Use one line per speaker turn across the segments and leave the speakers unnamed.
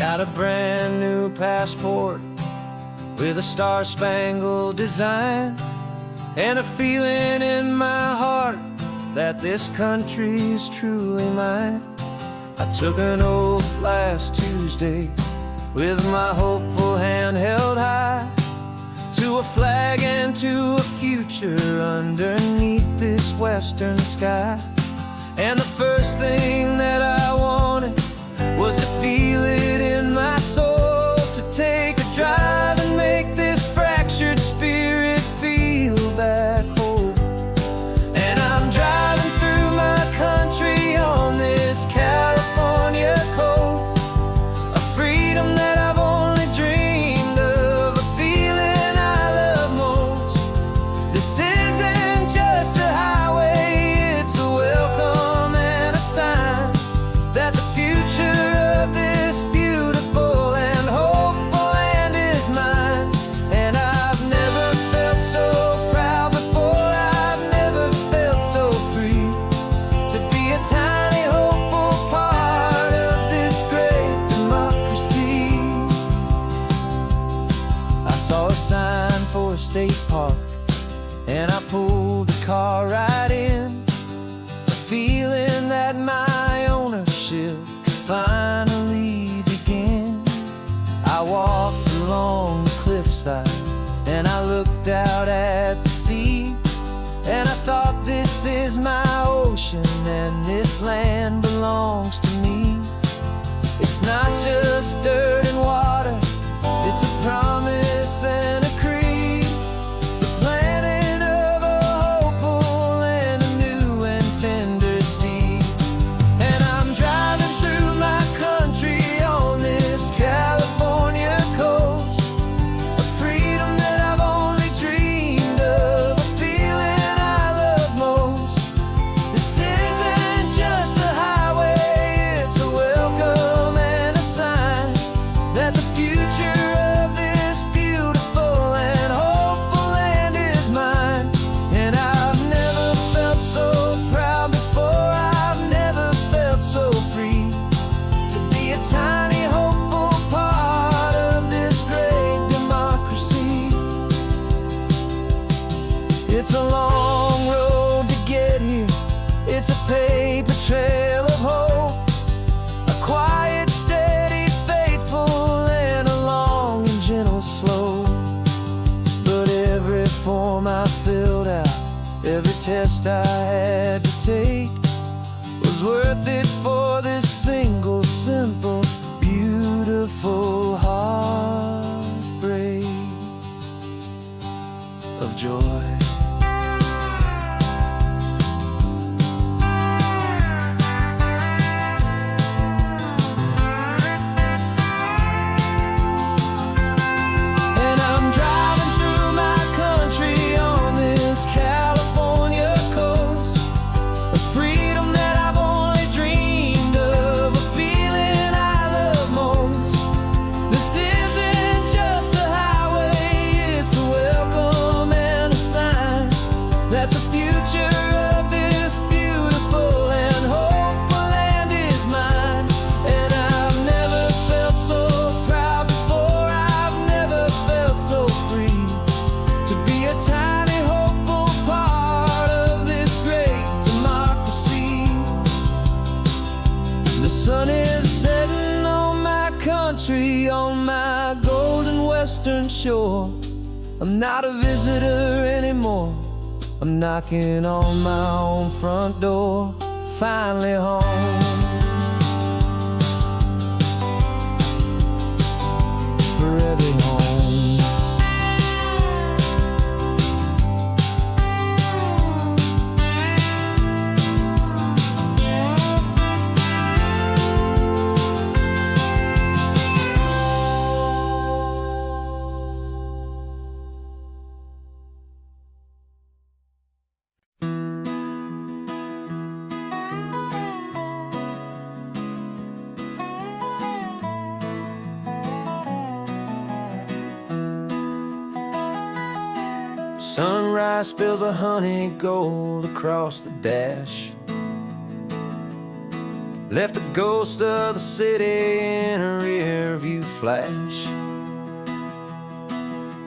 Got a brand new passport with a star-spangled design, and a feeling in my heart that this country's truly mine. I took an oath last Tuesday with my hopeful hand held high, to a flag and to a future underneath this western sky. And the first thing that I wanted was to feel it in my soul, to take a drive and make this fractured spirit feel back home. And I'm driving through my country on this California coast, a freedom that I've only dreamed of, a feeling I love most. This isn't just a highway, it's a welcome and a sign that the future of this beautiful and hopeful land is mine. And I've never felt so proud before, I've never felt so free, to be a tiny hopeful part of this great democracy. I saw a sign for a state park, and I pulled the car right in, a feeling that my ownership could finally begin. I walked along the cliffside and I looked out at the sea, and I thought, this is my ocean and this land belongs to me. It's not just dirt and water, it's a promise and a creed, the planting of a hopeful and a new and tender seed. And I'm driving through my country on this California coast, a freedom that I've only dreamed of, a feeling I love most. This isn't just a highway, it's a welcome and a sign that the future of this beautiful and hopeful land is mine. And I've never felt so proud before, I've never felt so free, to be a tiny hopeful part of this great democracy. It's a long road to get here, it's a paper trail of hope, a quiet, steady, faithful, and a long and gentle slope. But every form I filled out, every test I had to take, was worth it for this single, simple, beautiful heartbreak of joy. And I'm driving through my country on this California coast, a freedom that I've only dreamed of, a feeling I love most. This isn't just a highway, it's a welcome and a sign that the future of this beautiful and hopeful land is mine. And I've never felt so proud before, I've never felt so free, to be a tiny hopeful part of this great democracy. The sun is setting on my country, on my golden western shore. I'm not a visitor anymore, I'm knocking on my own front door, finally home. For every home. Sunrise spills a honey gold across the dash. left the ghost of the city in a rear view flash.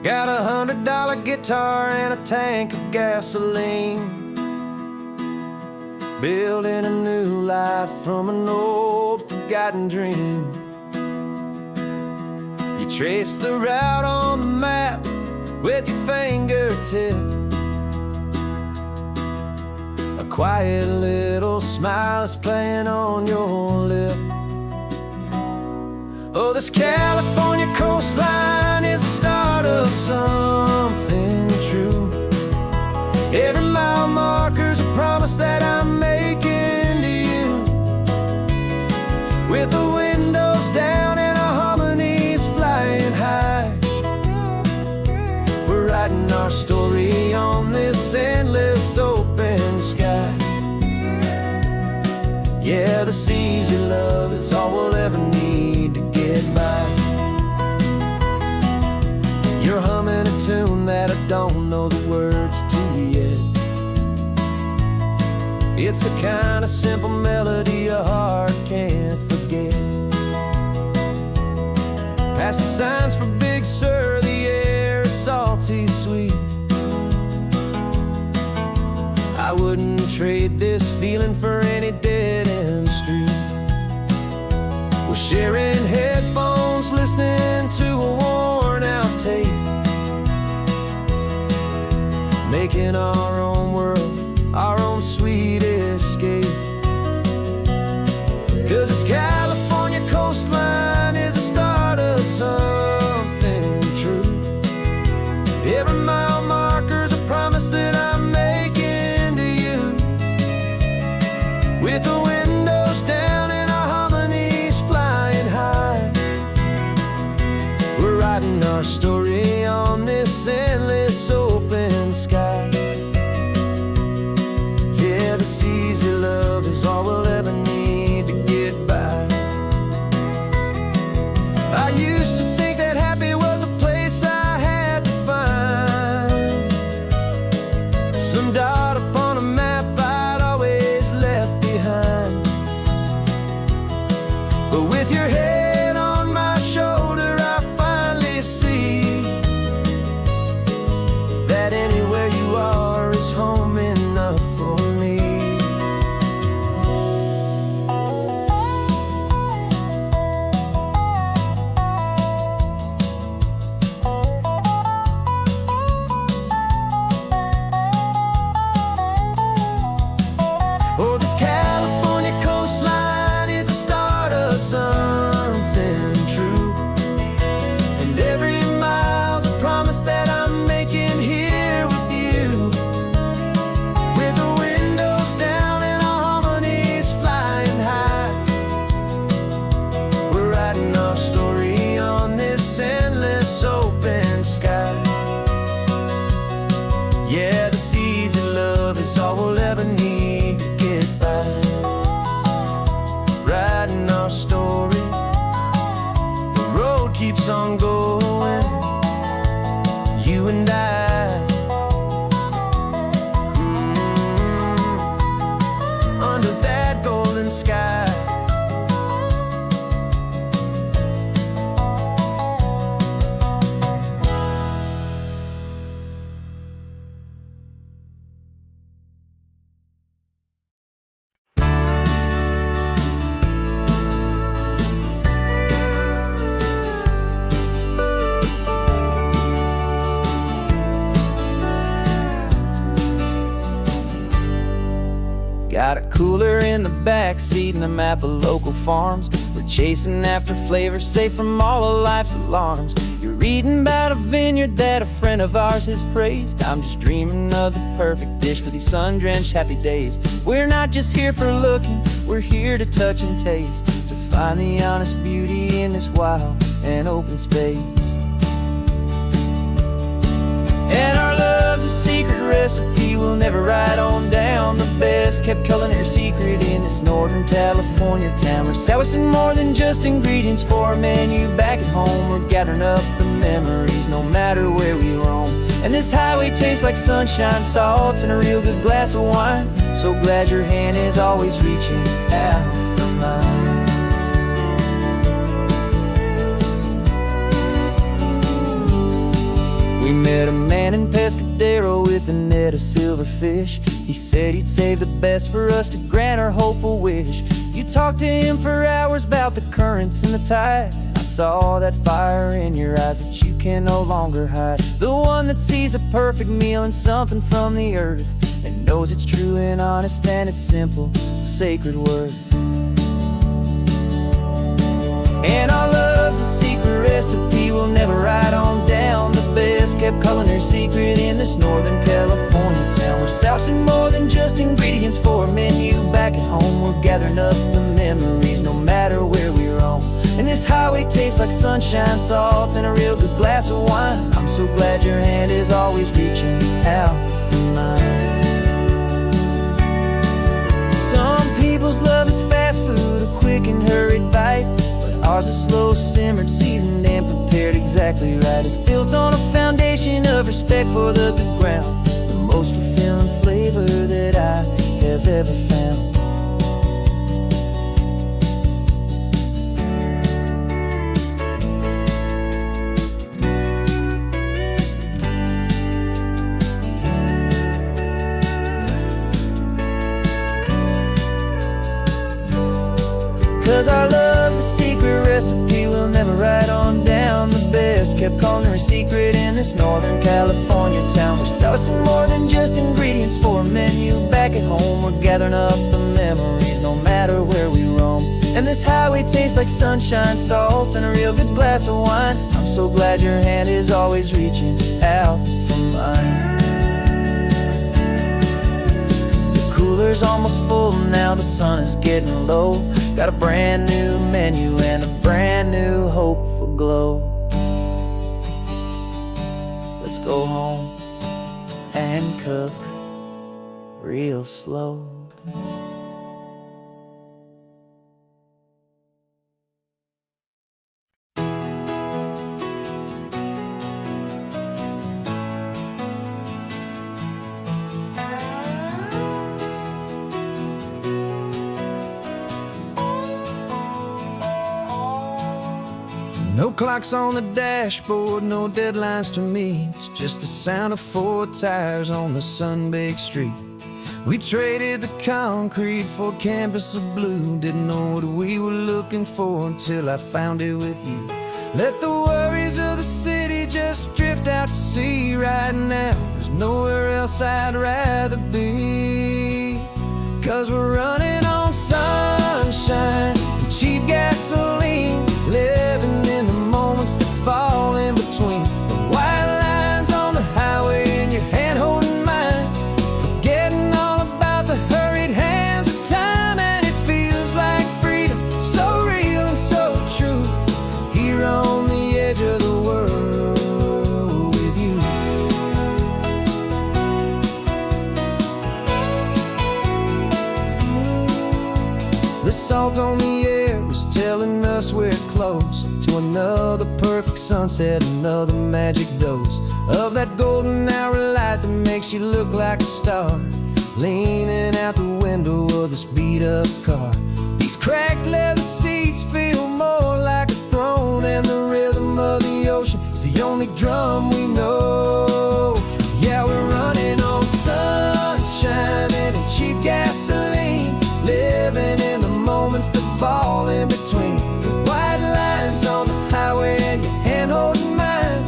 Got $100 guitar and a tank of gasoline, building a new life from an old forgotten dream. You trace the route on the map with your fingertip, a quiet little smile is playing on your lip. Oh, this California coastline is the start of something true. Every mile marker's a promise that I'm making to you. With the windows down and our harmonies flying high, we're writing our story on this endless open sky. Yeah, this easy love is all we'll ever need to get by. You're humming a tune that I don't know the words to yet. It's the kind of simple melody a heart can't forget. Past the signs for Big Sur, the air is salty sweet. I wouldn't trade this feeling for any dead-end street. We're sharing headphones, listening to a worn-out tape, making our own world, our own sweet escape. 'Cause this California coastline is the start of something true. Every mile marker's a promise that I'm making to you. With the windows down and our harmonies flying high, we're writing our story on this endless open sky. Yeah, this easy love is all we'll ever need to get by. I used to think that happy was a place I had to find, some dot upon a map I'd always left behind. But with your head on my shoulder, I finally see that anywhere you are is home enough for me. Oh, this California coastline is the start of something true. And every mile's a promise that I'm making here with you. With the windows down and our harmonies flying high, we're writing our story on this endless open sky. Yeah, this easy love is all we'll ever need to get by. Writing our story, the road keeps on going, you and I, under that golden sky. Got a cooler in the back seat and a map of local farms. We're chasing after flavors safe from all of life's alarms. You're reading about a vineyard that a friend of ours has praised. I'm just dreaming of the perfect dish for these sun-drenched happy days. We're not just here for looking, we're here to touch and taste, to find the honest beauty in this wild and open space. And our love's a secret recipe we'll never write on down. The best kept culinary secret in this Northern California town. We're sourcing more than just ingredients for a menu back at home. We're gathering up the memories no matter where we roam. And this highway tastes like sunshine, salt, and a real good glass of wine. So glad your hand is always reaching out for mine. We met a man in Pescadero with a net of silverfish. He said he'd save the best for us to grant our hopeful wish. You talked to him for hours about the currents and the tide. I saw that fire in your eyes that you can no longer hide. The one that sees a perfect meal in something from the earth, and knows it's true and honest and it's simple, sacred word. And our love's a secret recipe we'll never write on down. The best kept culinary secret in this Northern California town. We're sourcing more than just ingredients for a menu. Back at home we're gathering up the memories, no matter where we roam. And this highway tastes like sunshine, salt, and a real good glass of wine. I'm so glad your hand is always reaching out for mine. Some people's love is fast food, a quick and hurried bite, but ours is slow simmered, seasoned, and prepared exactly right. It's built on a foundation of respect for the good ground, the most fulfilling flavor that I have ever found. 'Cause our love's a secret recipe we'll never write on down. The best kept culinary secret in this Northern California town. We're sourcing more than just ingredients for a menu. Back at home we're gathering up the memories, no matter where we roam. And this highway tastes like sunshine, salt, and a real good glass of wine. I'm so glad your hand is always reaching out for mine. The cooler's almost full now, the sun is getting low. Got a brand new menu and a brand new hopeful glow. Let's go home and cook real slow. No clocks on the dashboard, no deadlines to meet. It's just the sound of 4 tires on the sun-baked street. We traded the concrete for a canvas of blue. Didn't know what we were looking for until I found it with you. Let the worries of the city just drift out to sea. Right now, there's nowhere else I'd rather be. 'Cause we're running on sunshine and cheap gasoline, living in the moments that fall in between. The white lines on the highway and your hand holding mine, forgetting all about the hurried hands of time. And it feels like freedom, so real and so true, here on the edge of the world with you. The salt on the air is telling us we're close to another perfect sunset, another magic dose of that golden hour light that makes you look like a star, leaning out the window of this beat-up car. These cracked leather seats feel more like a throne, and the rhythm of the ocean is the only drum we know. Yeah, we're running on sunshine and cheap gasoline, living in the moments that fall in between. The white lines on the highway and your hand holding mine,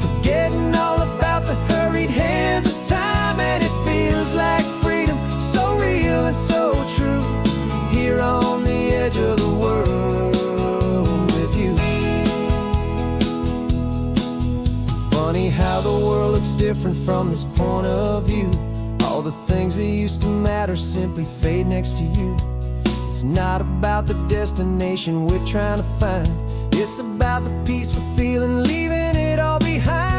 forgetting all about the hurried hands of time. And it feels like freedom, so real and so true, here on the edge of the world with you. Funny how the world looks different from this point of view. All the things that used to matter simply fade next to you. It's not about the destination we're trying to find, it's about the peace we're feeling, leaving it all behind.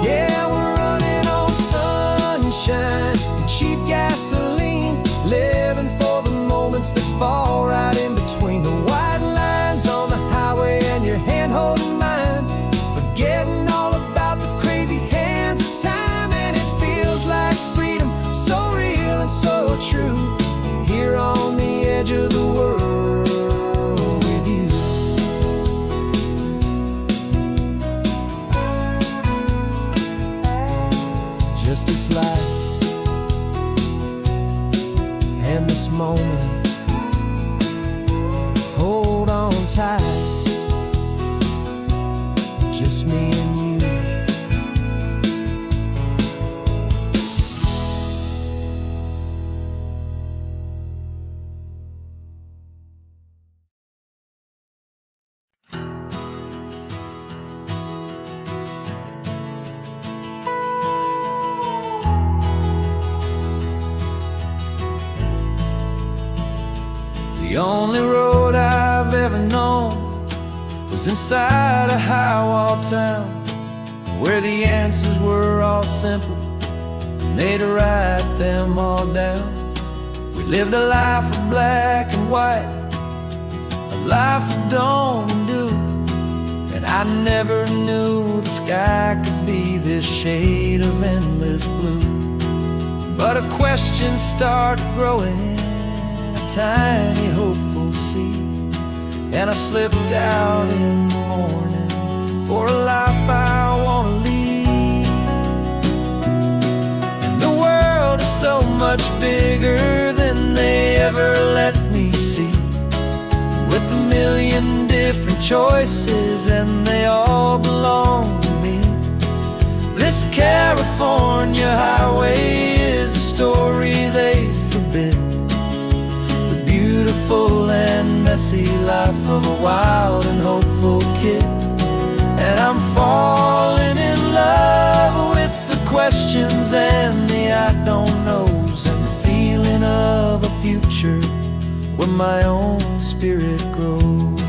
Yeah, we're running on sunshine and cheap gasoline, living for the moments that fall just this life and this moment. Hold on tight, just me and you. The only road I've ever known was inside a high-wall town, where the answers were all simple, and they'd write them all down. We lived a life of black and white, a life of dawn and dew, and I never knew the sky could be this shade of endless blue. But a question started growing, tiny hopeful seed, and I slipped out in the morning for a life I want to lead. And the world is so much bigger than they ever let me see, with a million different choices and they all belong to me. This California highway is a story they forbid, beautiful and messy life of a wild and hopeful kid. And I'm falling in love with the questions and the I don't knows, and the feeling of a future where my own spirit grows.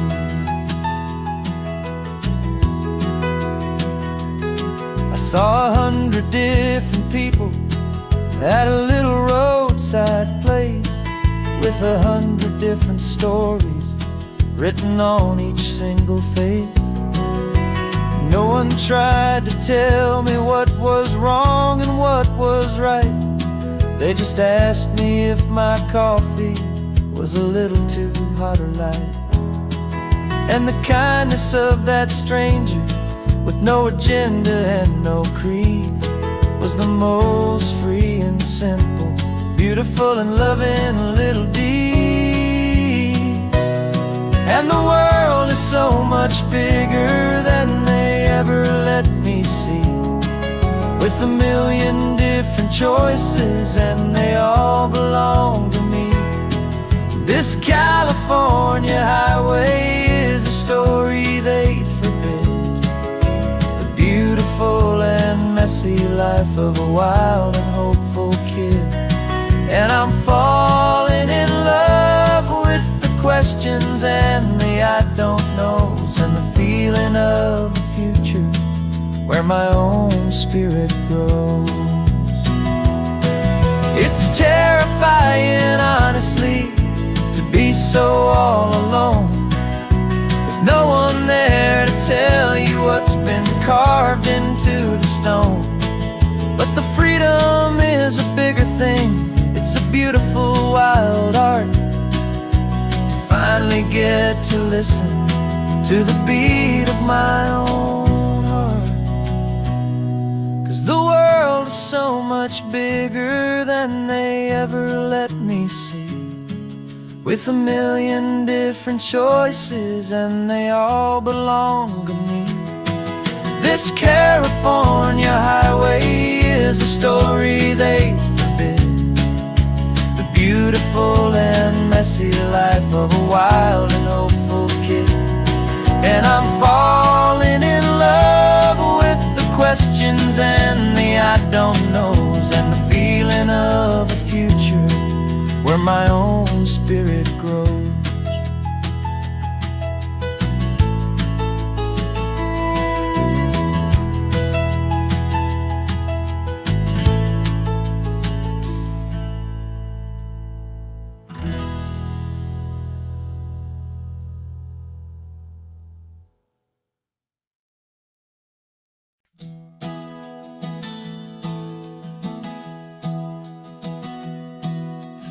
I saw 100 different people at a little roadside place, with 100 different stories written on each single face. No one tried to tell me what was wrong and what was right. They just asked me if my coffee was a little too hot or light. And the kindness of that stranger, with no agenda and no creed, was the most free and simple, beautiful and loving little deed. And the world is so much bigger than they ever let me see, with a million different choices and they all belong to me. This California highway is a story they'd forbid, the beautiful and messy life of a wild and hopeful kid. And I'm falling in love with the questions and the I don't knows, and the feeling of a future where my own spirit grows. It's terrifying, honestly, to be so all alone, with no one there to tell you what's been carved into the stone. But the freedom is a bigger thing. It's a beautiful wild art to finally get to listen to the beat of my own heart. 'Cause the world is so much bigger than they ever let me see, with a million different choices and they all belong to me. This California highway is a story they forbid, the beautiful and messy life of a wild and hopeful kid. And I'm falling in love with the questions and the I don't knows, and the feeling of a future where my own spirit grows.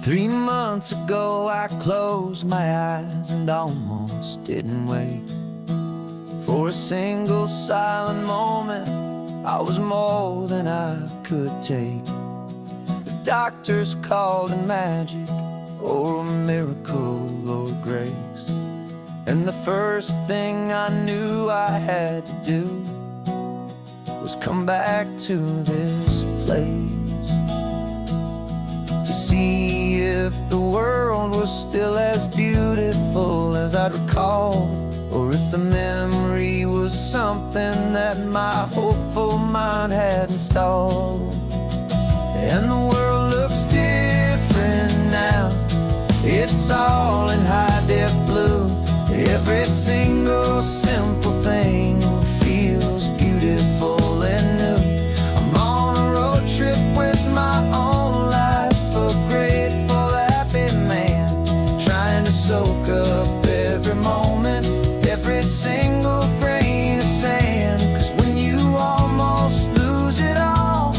Three months ago I closed my eyes and almost didn't wake for a single silent moment I was more than I could take. The doctors called it magic, or a miracle, or grace. And the first thing I knew I had to do was come back to this place, to see if the world was still as beautiful as I'd recall, or if the memory was something that my hopeful mind had installed. And the world looks different now. It's all in high-def blue. Every single simple thing feels beautiful and new. I'm on a road trip with my own life, a grateful, happy man, trying to soak up every moment, every single grain of sand. 'Cause when you almost lose it all,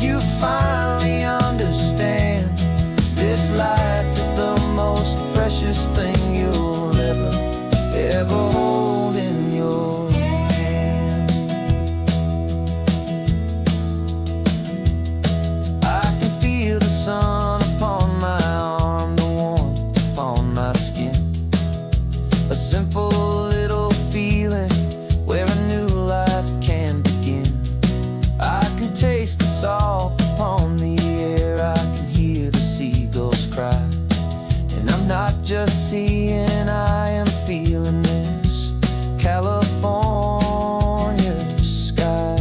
you finally understand this life is the most precious thing you'll ever hold in your hand. I can feel the sun upon my arm, the warmth upon my skin, a simple little feeling where a new life can begin. I can taste the salt upon the air, I can hear the seagulls cry, and I'm not just seeing, I am feeling this California sky.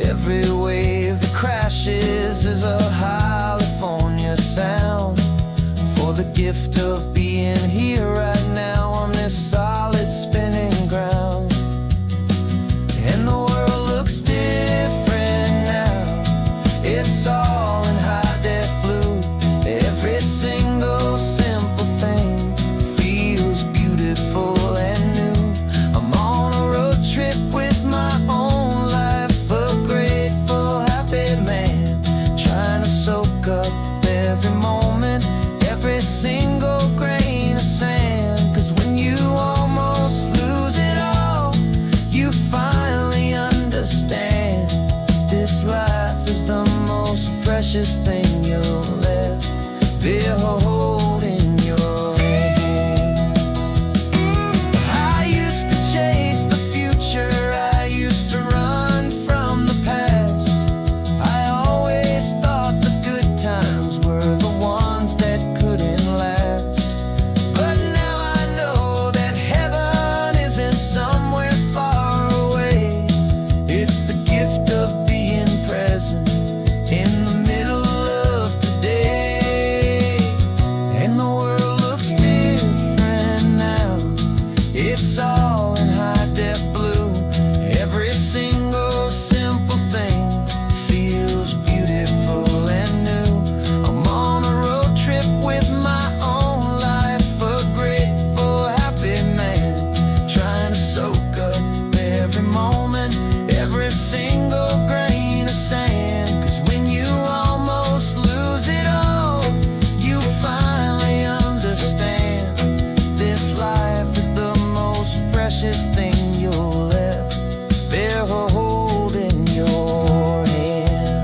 Every wave that crashes is a California sound, for the gift of being here right now on this solid spinning ground. And the world looks different now. It's all in high-def blue. Every single simple thing feels beautiful and new. I'm on a road trip with my own life, a grateful, happy man, trying to soak up every moment, every single grain of sand. 'Cause when you almost lose it all, you finally understand this life is the most precious thing you'll ever hold in your hand. I used to chase the future, I used to run from the past. I always thought the good times were the ones that couldn't last. But now I know that heaven isn't somewhere far away. It's the gift of being present in the middle of today. And the world looks different now. It's all in high-def blue. Every single simple thing feels beautiful and new. I'm on a road trip with my own life, a grateful, happy man, trying to soak up every moment, every single grain of sand. 'Cause when you almost lose it all, you finally understand this life is the most precious thing you'll ever hold in your hand.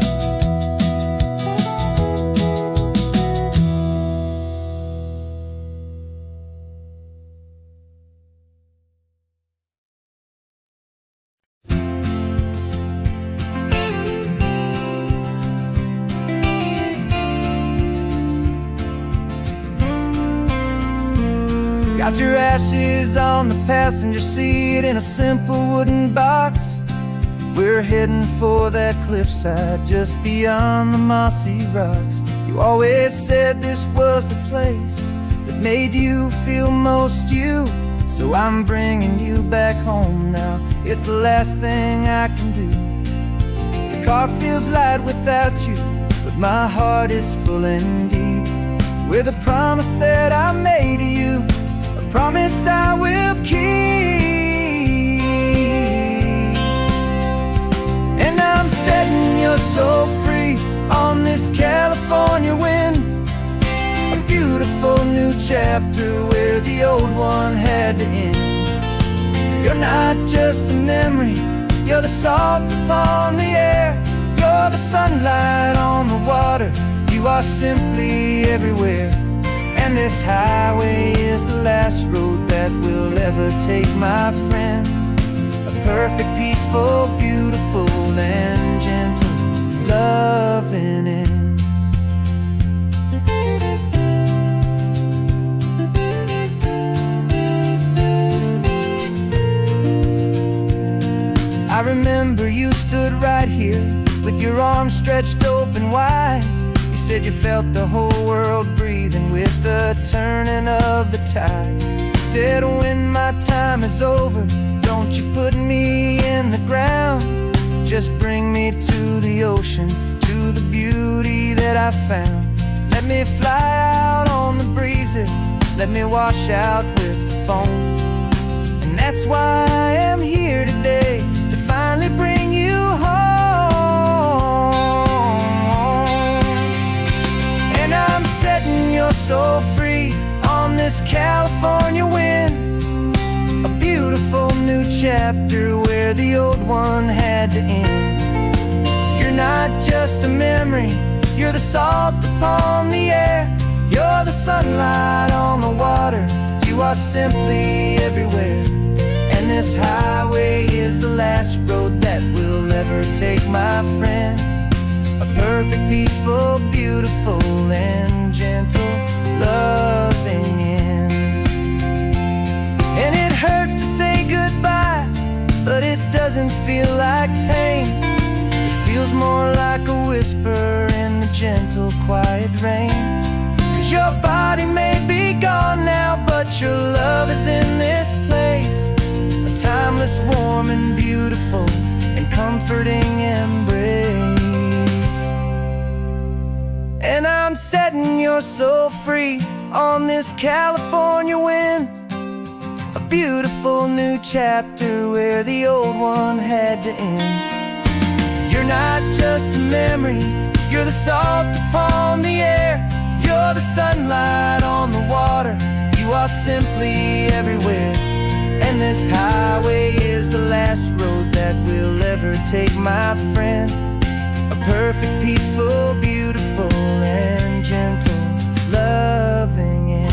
Got your ashes on the passenger seat in a simple wooden box. We're heading for that cliffside just beyond the mossy rocks. You always said this was the place that made you feel most you. So I'm bringing you back home now. It's the last thing I can do. The car feels light without you, but my heart is full and deep with a promise that I made to you, a promise I will keep. And I'm setting your soul free on this California wind, a beautiful new chapter where the old one had to end. You're not just a memory, You're the salt upon the air, you're the sunlight on the water. You are simply everywhere. And this highway is the last road that we'll ever take, my friend. A perfect, peaceful, beautiful, and gentle loving end. I remember you stood right here with your arms stretched open wide. You said you felt the whole world breathing with the turning of the tide. You said, when my time is over, don't you put me in the ground. Just bring me to the ocean, to the beauty that I found. Let me fly out on the breezes, let me wash out with the foam. And that's why I am here today, to finally bring you home. And I'm setting your soul free on this California wind. A beautiful new chapter where the old one had to end. You're not just a memory, you're the salt upon the air. You're the sunlight on the water. You are simply everywhere. And this highway is the last road that we'll ever take, my friend. A perfect, peaceful, beautiful, and gentle loving end. And it hurts to say goodbye, but it doesn't feel like pain. It feels more like a whisper in the gentle, quiet rain. 'Cause your body may be gone now, but your love is in this place. A timeless, warm, and beautiful, and comforting embrace. And I'm setting your soul free on this California wind. A beautiful new chapter where the old one had to end. You're not just a memory, you're the salt upon the air. You're the sunlight on the water. You are simply everywhere. And this highway is the last road that we'll ever take, my friend. A perfect, peaceful, beautiful, and gentle loving end.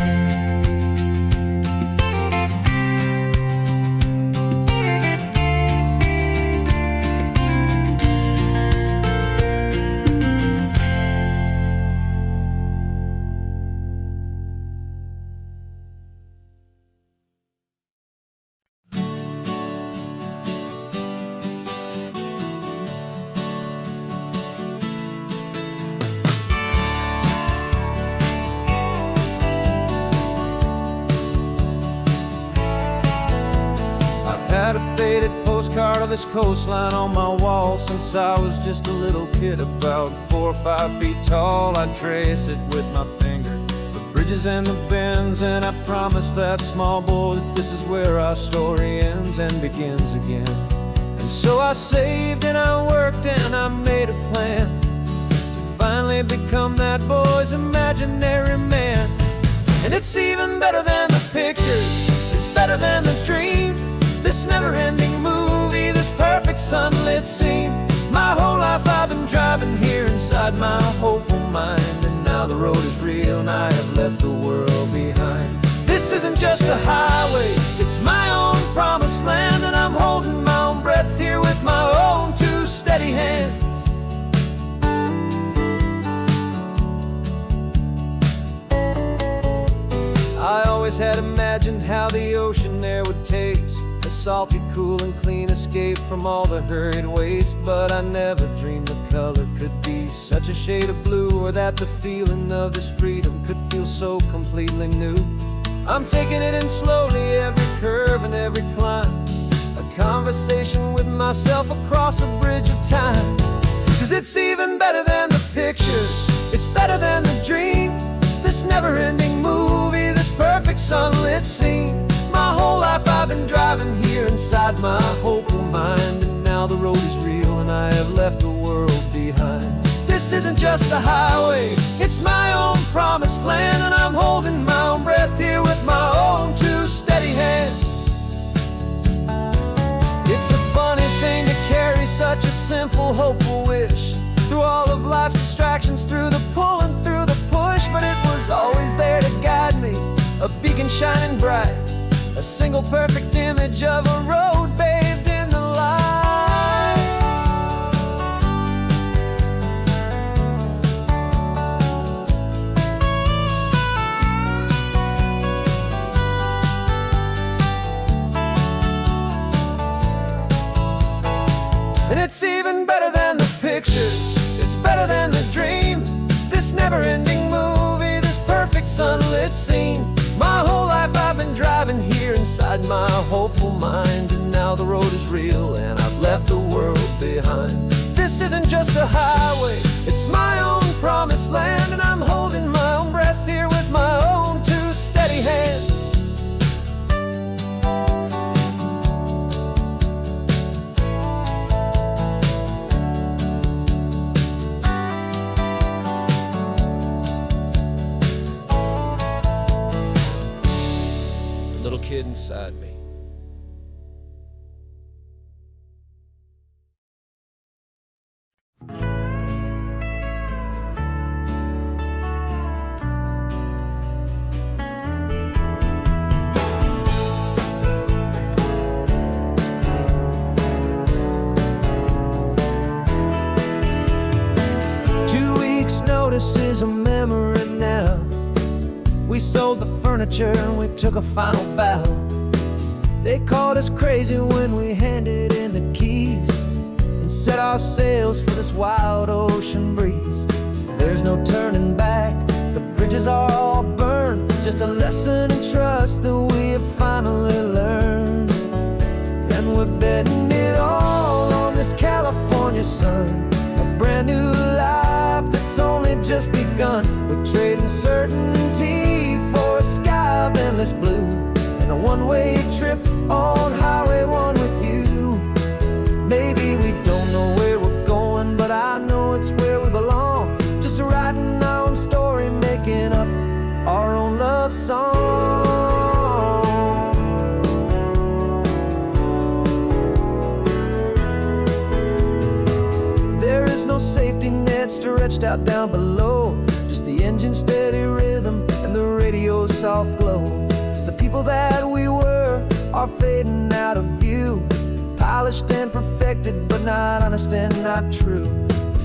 Had a faded postcard of this coastline on my wall since I was just a little kid, about 4 or 5 feet tall. I'd trace it with my finger, the bridges and the bends, and I promised that small boy that this is where our story ends and begins again. And so I saved and I worked and I made a plan to finally become that boy's imaginary man. And it's even better than the pictures, it's better than the dream. This never-ending movie, this perfect sunlit scene. My whole life I've been driving here inside my hopeful mind, and now the road is real and I have left the world behind. This isn't just a highway, it's my own promised land, and I'm holding my own breath here with my own 2 steady hands. I always had imagined how the ocean there would taste, a salty, cool, and clean escape from all the hurried waste. But I never dreamed the color could be such a shade of blue, or that the feeling of this freedom could feel so completely new. I'm taking it in slowly, every curve and every climb, a conversation with myself across a bridge of time. 'Cause it's even better than the pictures, it's better than the dream. This never-ending movie, this perfect sunlit scene. My whole life I've been driving here inside my hopeful mind, and now the road is real and I have left the world behind. This isn't just a highway, it's my own promised land, and I'm holding my own breath here with my own 2 steady hands. It's a funny thing to a beacon shining bright, a single perfect image of a road bathed in the light. And it's even better than the pictures, it's better than the dream. This never-ending movie, this perfect sunlit scene. My whole life I've been driving here inside my hopeful mind, and now the road is real and I've left the world behind. This isn't just a highway, it's my own promised land, and I'm holding my own breath here with my own two steady hands. Little kid inside me. Notice is a memory now. We sold the furniture and we took a final bow. They called us crazy when we handed in the keys and set our sails for this wild ocean breeze. There's no turning back, the bridges are all burned, just a lesson in trust that we have finally learned. And we're betting it all on this California sun, a brand new life that's only just begun. We're trading certainty for a sky of endless blue, and a one-way trip on Highway 1 with you. Maybe we don't know where we're going, but I know it's where we belong. Just writing our own story, making up our own love song. There is no safety net stretched out down below, just the engine's steady rhythm and the radio's soft glow. The people that we were are fading out of view, polished and perfected, but not honest and not true.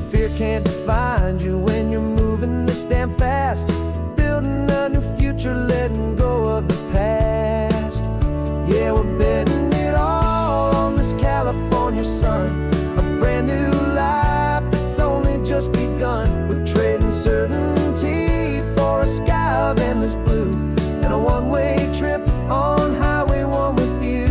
Fear can't define you when you're moving this damn fast, building a new future, letting go of the past. Yeah, we're betting it all on this California sun, a brand new life that's only just begun. We're trading certainty for a sky of endless blue, and a one-way trip on Highway 1 with you.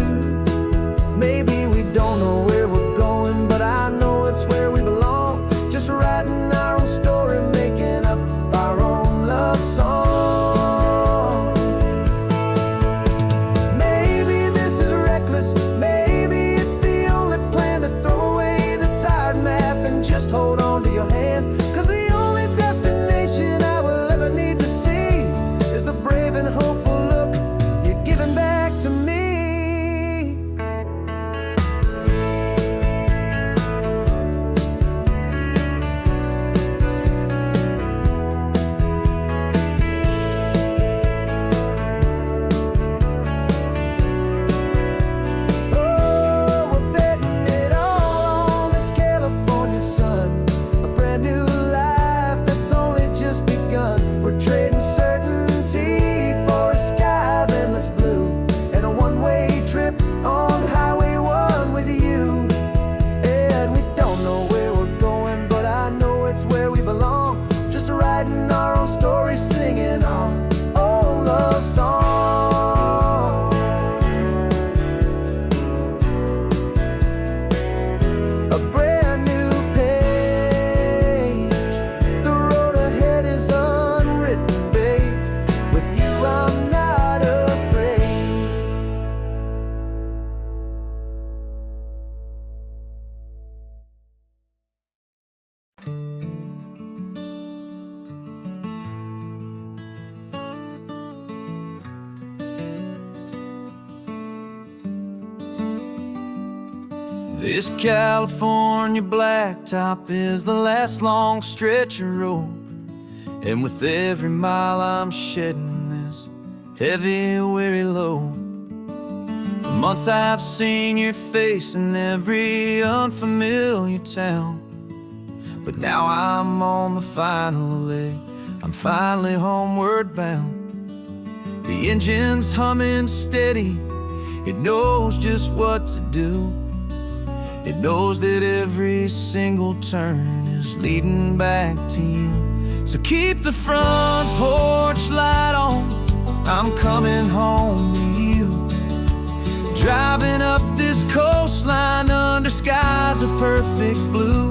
Maybe we don't know where we're going, but I know it's where we belong. Just writing our own story, making up our own love song. Maybe this is reckless, maybe it's the only plan to throw away the tired map and just hold on to your hand. 'Cause the only destination I will ever need to see is the brave and hopeful look you're giving back to me. Oh, we're betting it all on this California sun, a brand new life that's only just begun. We're trading certainty for a sky of endless blue, and a one-way trip on Highway 1 with you. And we don't know where we're going, but I know it's where we belong. Just writing our own story, singing our own love song. A brand new page, the road ahead is unwritten, babe. With you I'm not afraid. This California blacktop is the last long stretch of road, and with every mile I'm shedding this heavy, weary load. For months I've seen your face in every unfamiliar town, but now I'm on the final leg. I'm finally homeward bound. The engine's humming steady. It knows just what to do. It knows that every single turn is leading back to you. So keep the front porch light on. I'm coming home to you. Driving up this coastline under skies of perfect blue.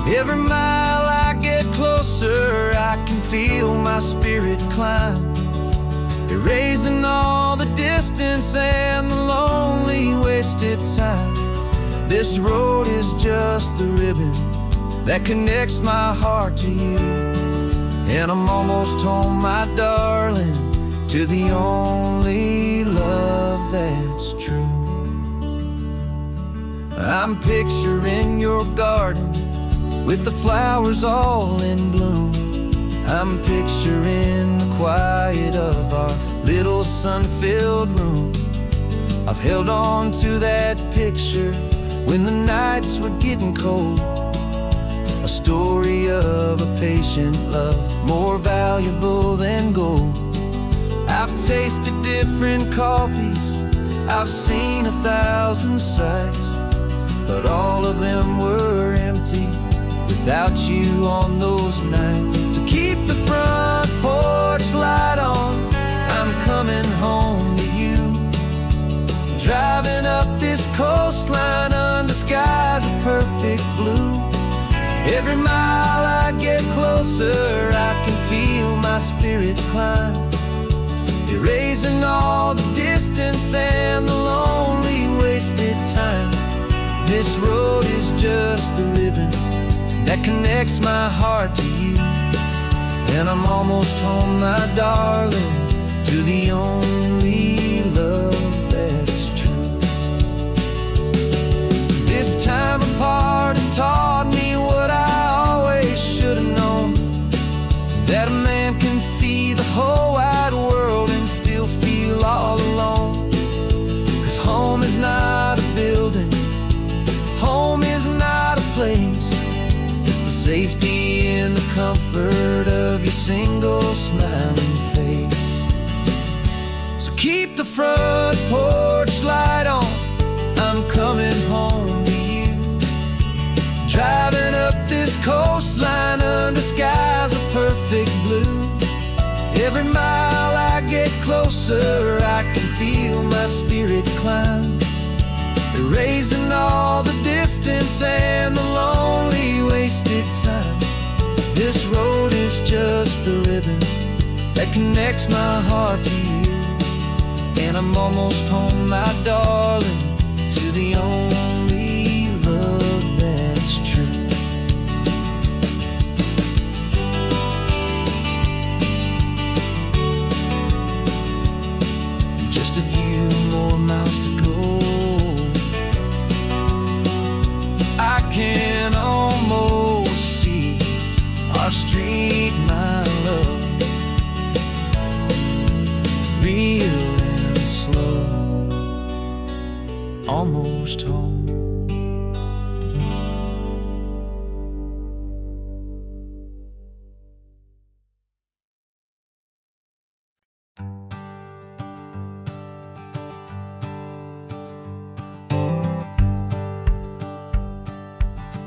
Every mile I get closer, I can feel my spirit climb, erasing all the distance and the lonely wasted time. This road is just the ribbon that connects my heart to you. And I'm almost home, my darling, to the only love that's true. I'm picturing your garden with the flowers all in bloom. I'm picturing the quiet of our little sun-filled room. I've held on to that picture when the nights were getting cold. A story of a patient love, more valuable than gold. I've tasted different coffees, I've seen 1,000 sights, but all of them were empty without you on those nights. So keep the front porch light on. I'm coming home to you. Driving up this coastline under skies of perfect blue. Every mile I get closer, I can feel my spirit climb, erasing all the distance and the lonely wasted time. This road is just the ribbon that connects my heart to you. And I'm almost home, my darling, to the only love that's true. This time apart has taught me what I always should have known, that a man can see the whole wide world and still feel all alone. 'Cause home is not a building, home is not a place, it's the safety and the comfort of your single smiling face. So keep the front porch light on. I'm coming home to you. Driving up this coastline under skies of perfect blue. Every mile I get closer, I can feel my spirit climb, erasing all the distance and the lonely wasted time. This road is just the ribbon that connects my heart to you. And I'm almost home, my darling, to the only love that's true. Just a few more miles to go. I can almost see our street, my love, real and slow, almost home.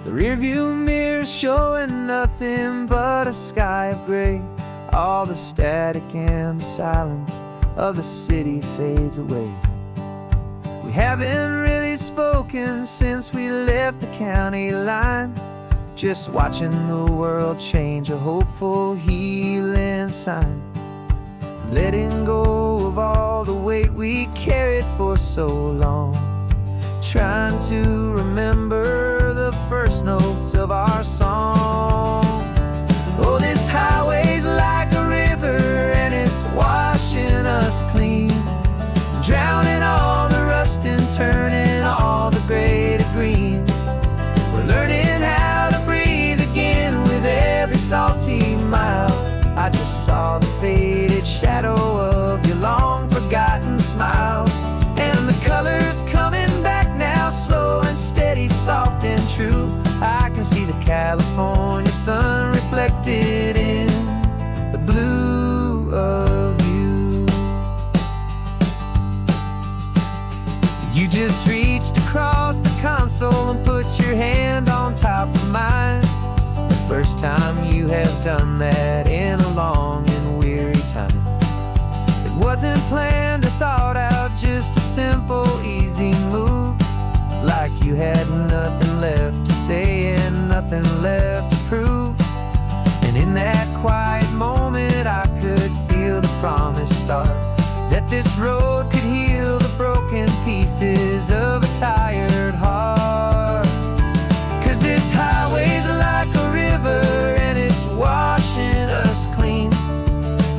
The rearview mirror's showing nothing but a sky of gray. All the static and the silence of the city fades away. We haven't really spoken since we left the county line, just watching the world change, a hopeful healing sign. Letting go of all the weight we carried for so long, trying to remember the first notes of our song. Oh, this highway's like a river and it's washing us clean, drowning all the rust and turning all the gray to green. We're learning how to breathe again with every salty mile. I just saw the
faded shadow of your long forgotten smile. And the colors coming back now, slow and steady, soft and true. I can see the California sun reflected in the blue of you. You just reached across the console and put your hand on top of mine. The first time you have done that in a long and weary time. It wasn't planned or thought out, just a simple, easy move. Like you had nothing left to say and nothing left to prove. And in that quiet moment I could feel the promise start, that this road could heal the broken pieces of a tired heart. 'Cause this highway's like a river and it's washing us clean,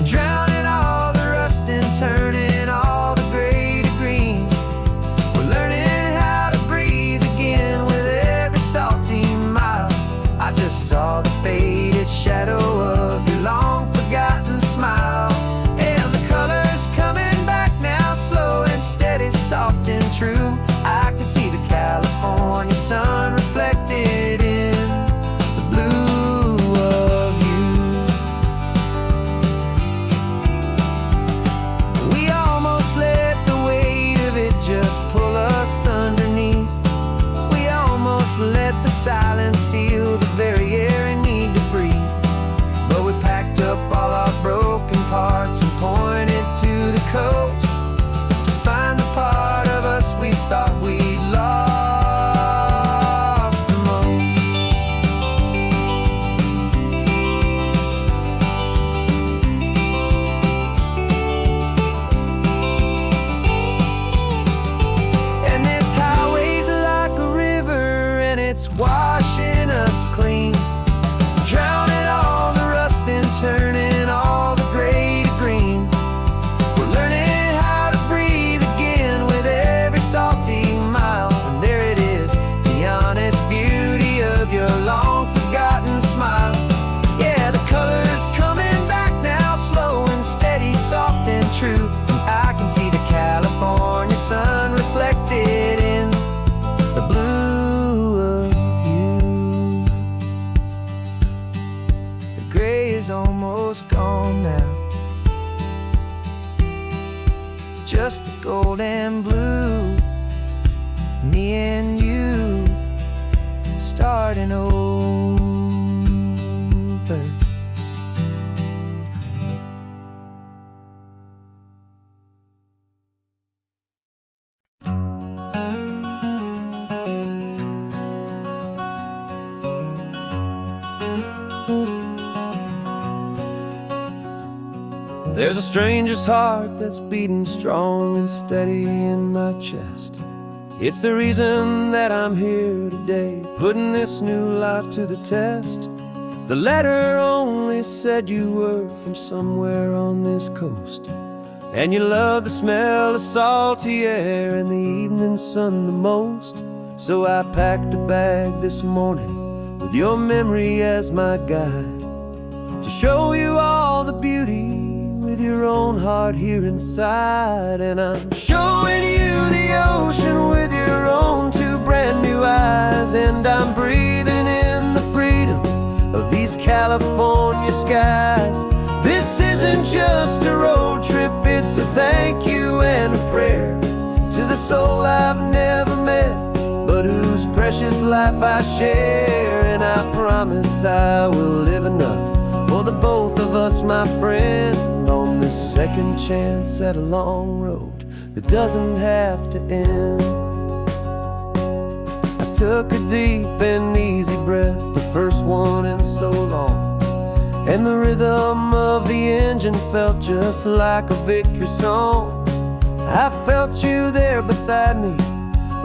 drowning all the rust and turning all the gray to green. We're learning how to breathe again with every salty mile. I just saw the faded shadow of your long forgotten smile. And the colors coming back now, slow and steady, soft and true. I can see the California sun reflected in the blue of you. We almost let the weight of it just pull us underneath. We almost let the silence steal the very air I need to breathe. But we packed up all our broken parts and pointed to the coast to find the part of us we thought we'd lost the most. And this highway's like a river and it's washing us clean, drowning all the rust and turning all the gray to green. We're learning how to breathe again with every salty mile. And there it is, the honest beauty of your long forgotten smile. Yeah, the colors coming back now, slow and steady, soft and true. I can see the California sun reflected in the blue of you. The gray is almost gone now, just the gold and blue. Me and you starting over. There's a stranger's heart that's beating strong and steady in my chest. It's the reason that I'm here today, putting this new life to the test. The letter only said you were from somewhere on this coast, and you love the smell of salty air and the evening sun the most. So I packed a bag this morning with your memory as my guide, to show you all the beauty with your own heart here inside. And I'm showing you the ocean with your own two brand new eyes. And I'm breathing in the freedom of these California skies. This isn't just a road trip, it's a thank you and a prayer to the soul I've never met, but whose precious life I share. And I promise I will live enough for the both of us, my friend, on this second chance at a long road that doesn't have to end. I took a deep and easy breath, the first one in so long, and the rhythm of the engine felt just like a victory song. I felt you there beside me,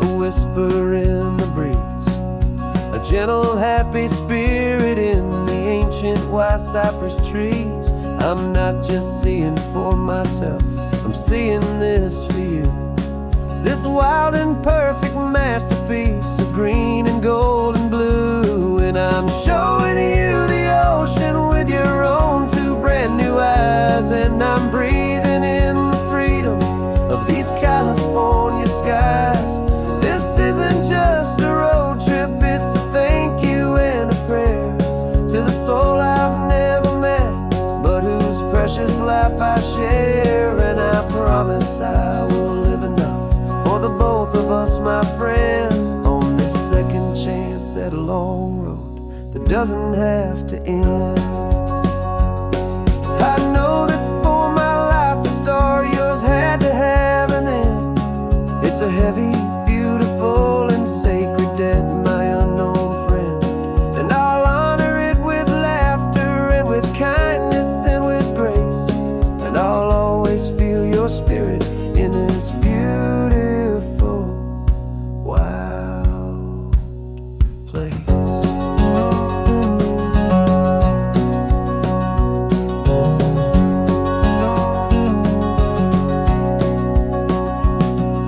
a whisper in the breeze, a gentle, happy spirit in the ancient white cypress trees. I'm not just seeing for myself, I'm seeing this for you. This wild and perfect masterpiece of green and gold and blue. And I'm showing you the ocean with your own two brand new eyes. life I share, and I promise I will live enough for the both of us, my friend, on this second chance at a long road that doesn't have to end. I know that for my life to start, yours had to have an end. It's a heavy, beautiful, and sacred debt, my unknown friend, and I'll honor it with laughter and with kindness and with grace, and I'll always feel your spirit in this beautiful, wild place.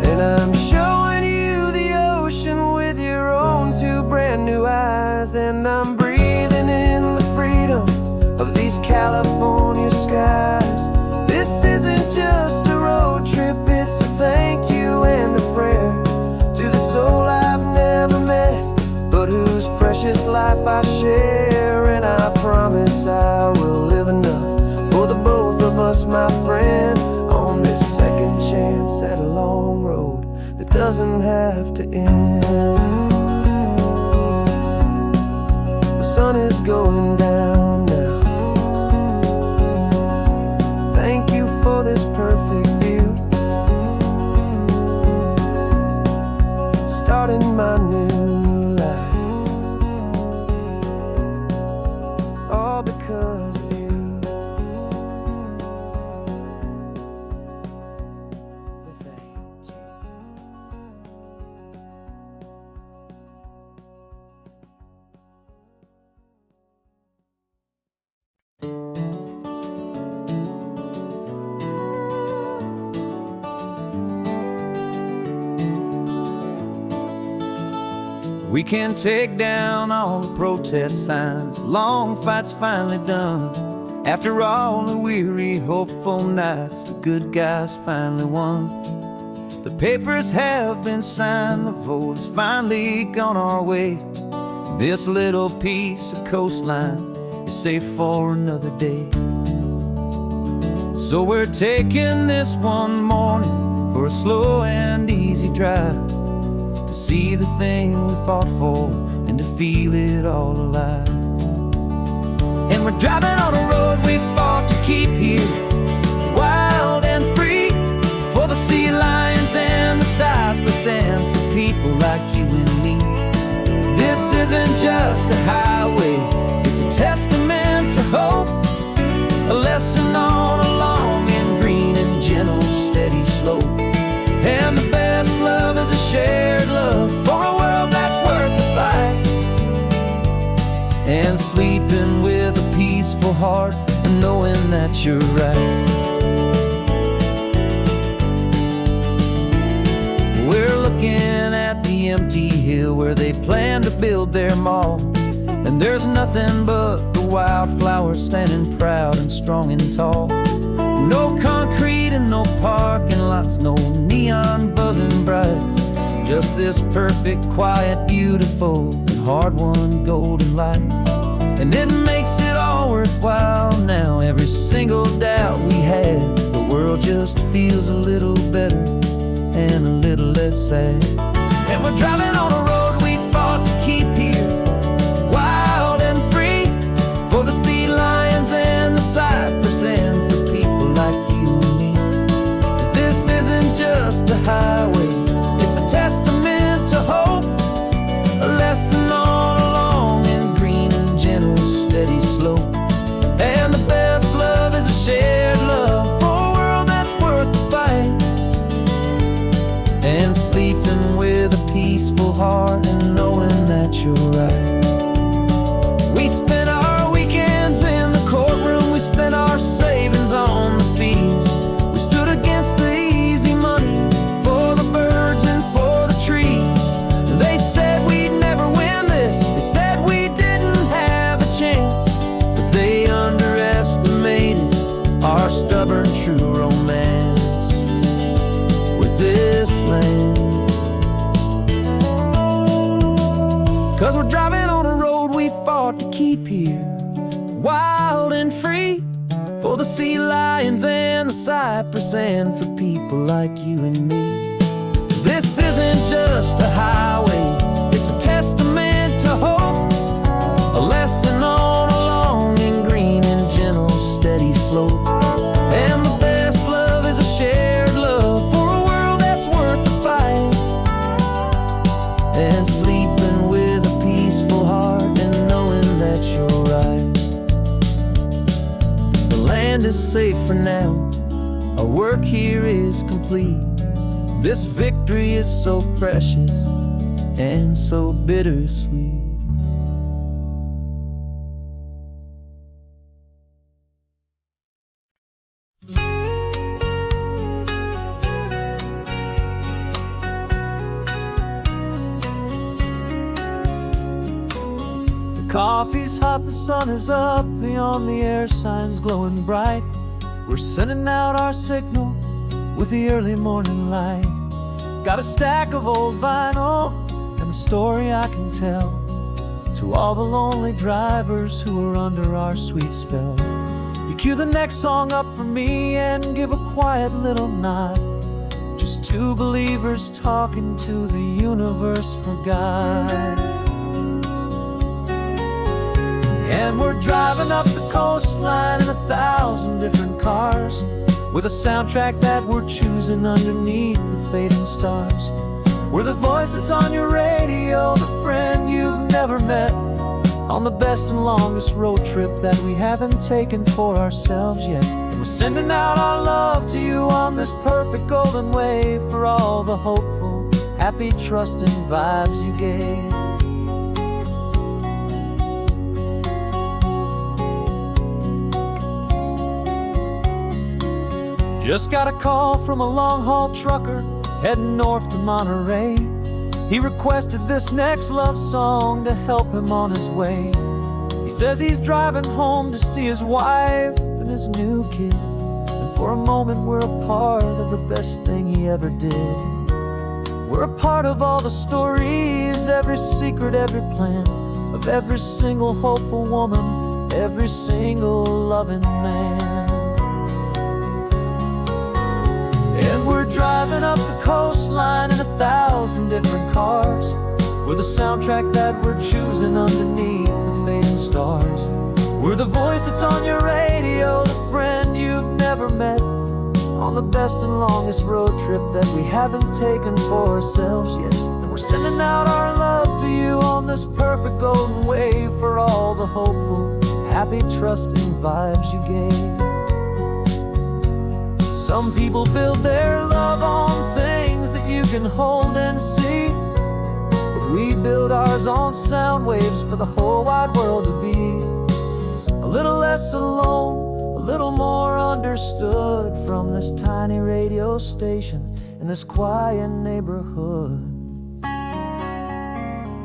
And I'm showing you the ocean with your own two brand new eyes, and I'm breathing in the freedom of these California skies. This isn't just a road trip, it's a thank you and a prayer to the soul I've never met, but whose precious life I share. And I promise I will live enough for the both of us, my friend, on this second chance at a long road that doesn't have to end. The sun is going down now. Thank you for this perfect view, starting my new life, all because of you. Thank you.
We can take down all the protest signs, long fight's finally done. After all the weary, hopeful nights, the good guys finally won. The papers have been signed, the vote has finally gone our way. This little piece of coastline is safe for another day. So we're taking this one morning for a slow and easy drive, to see the thing we fought for and to feel it all alive. And we're driving on a road we fought to keep here, wild and free, for the sea lions and the cypress and for people like you and me. This isn't just a highway, it's a testament to hope, a lesson on a long and green and gentle steady slope. And the best love is a shared love for a world that's worth the fight, and sleeping with a peaceful heart and knowing that you're right. We're looking at the empty hill where they plan to build their mall, and there's nothing but the wildflowers standing proud and strong and tall. No concrete and no parking lots, no neon buzzing bright, just this perfect, quiet, beautiful, and hard-won golden light. And it makes it all worthwhile now, every single doubt we had. The world just feels a little better and a little less sad. And we're driving on a road we fought to keep here, wild and free, for the sea lions and the cypress and for people like you and me. This isn't just a highway, it's a testament to hope, a lesson on a long and green and gentle steady slope. And the best love is a shared love for a world that's worth the fight, and sleeping with a peaceful heart and knowing that you're right. We spent our weekends in the courtroom, we spent our savings on the fees. We stood against the easy money for the birds and for the trees. And they said we'd never win this, they said we didn't have a chance, but they underestimated our stubborn true romance with this land. 'Cause we're driving on a road we fought to keep here, wild and free,
for the sea lions and the cypress, and for people like you and me. This isn't just a highway, it's a testament to hope, a lesson on a long and green and gentle, steady slope. And the best love is a shared love for a world that's worth the fight, and sleeping with a peaceful heart and knowing that you're right. The land is safe for now, our work here is complete. This victory is so precious and so bittersweet. The coffee's hot, the sun is up, the on-the-air sign's glowing bright. We're sending out our signal with the early morning light. Got a stack of old vinyl and a story I can tell to all the lonely drivers who are under our sweet spell. You cue the next song up for me and give a quiet little nod. Just two believers talking to the universe for God. And we're driving up the coastline in 1,000 different cars, with a soundtrack that we're choosing underneath the fading stars. We're the voice that's on your radio, the friend you've never met, on the best and longest road trip that we haven't taken for ourselves yet. And we're sending out our love to you on this perfect golden wave, for all the hopeful, happy, trusting vibes you gave. Just got a call from a long-haul trucker heading north to Monterey. He requested this next love song to help him on his way. He says he's driving home to see his wife and his new kid, and for a moment we're a part of the best thing he ever did. We're a part of all the stories, every secret, every plan, of every single hopeful woman, every single loving man. And we're driving up the coastline in 1,000 different cars, with a soundtrack that we're choosing underneath the fading stars. We're the voice that's on your radio, the friend you've never met, on the best and longest road trip that we haven't taken for ourselves yet. And we're sending out our love to you on this perfect golden wave, for all the hopeful, happy, trusting vibes you gave. Some people build their love on things that you can hold and see, but we build ours on sound waves for the whole wide world to be a little less alone, a little more understood, from this tiny radio station in this quiet neighborhood.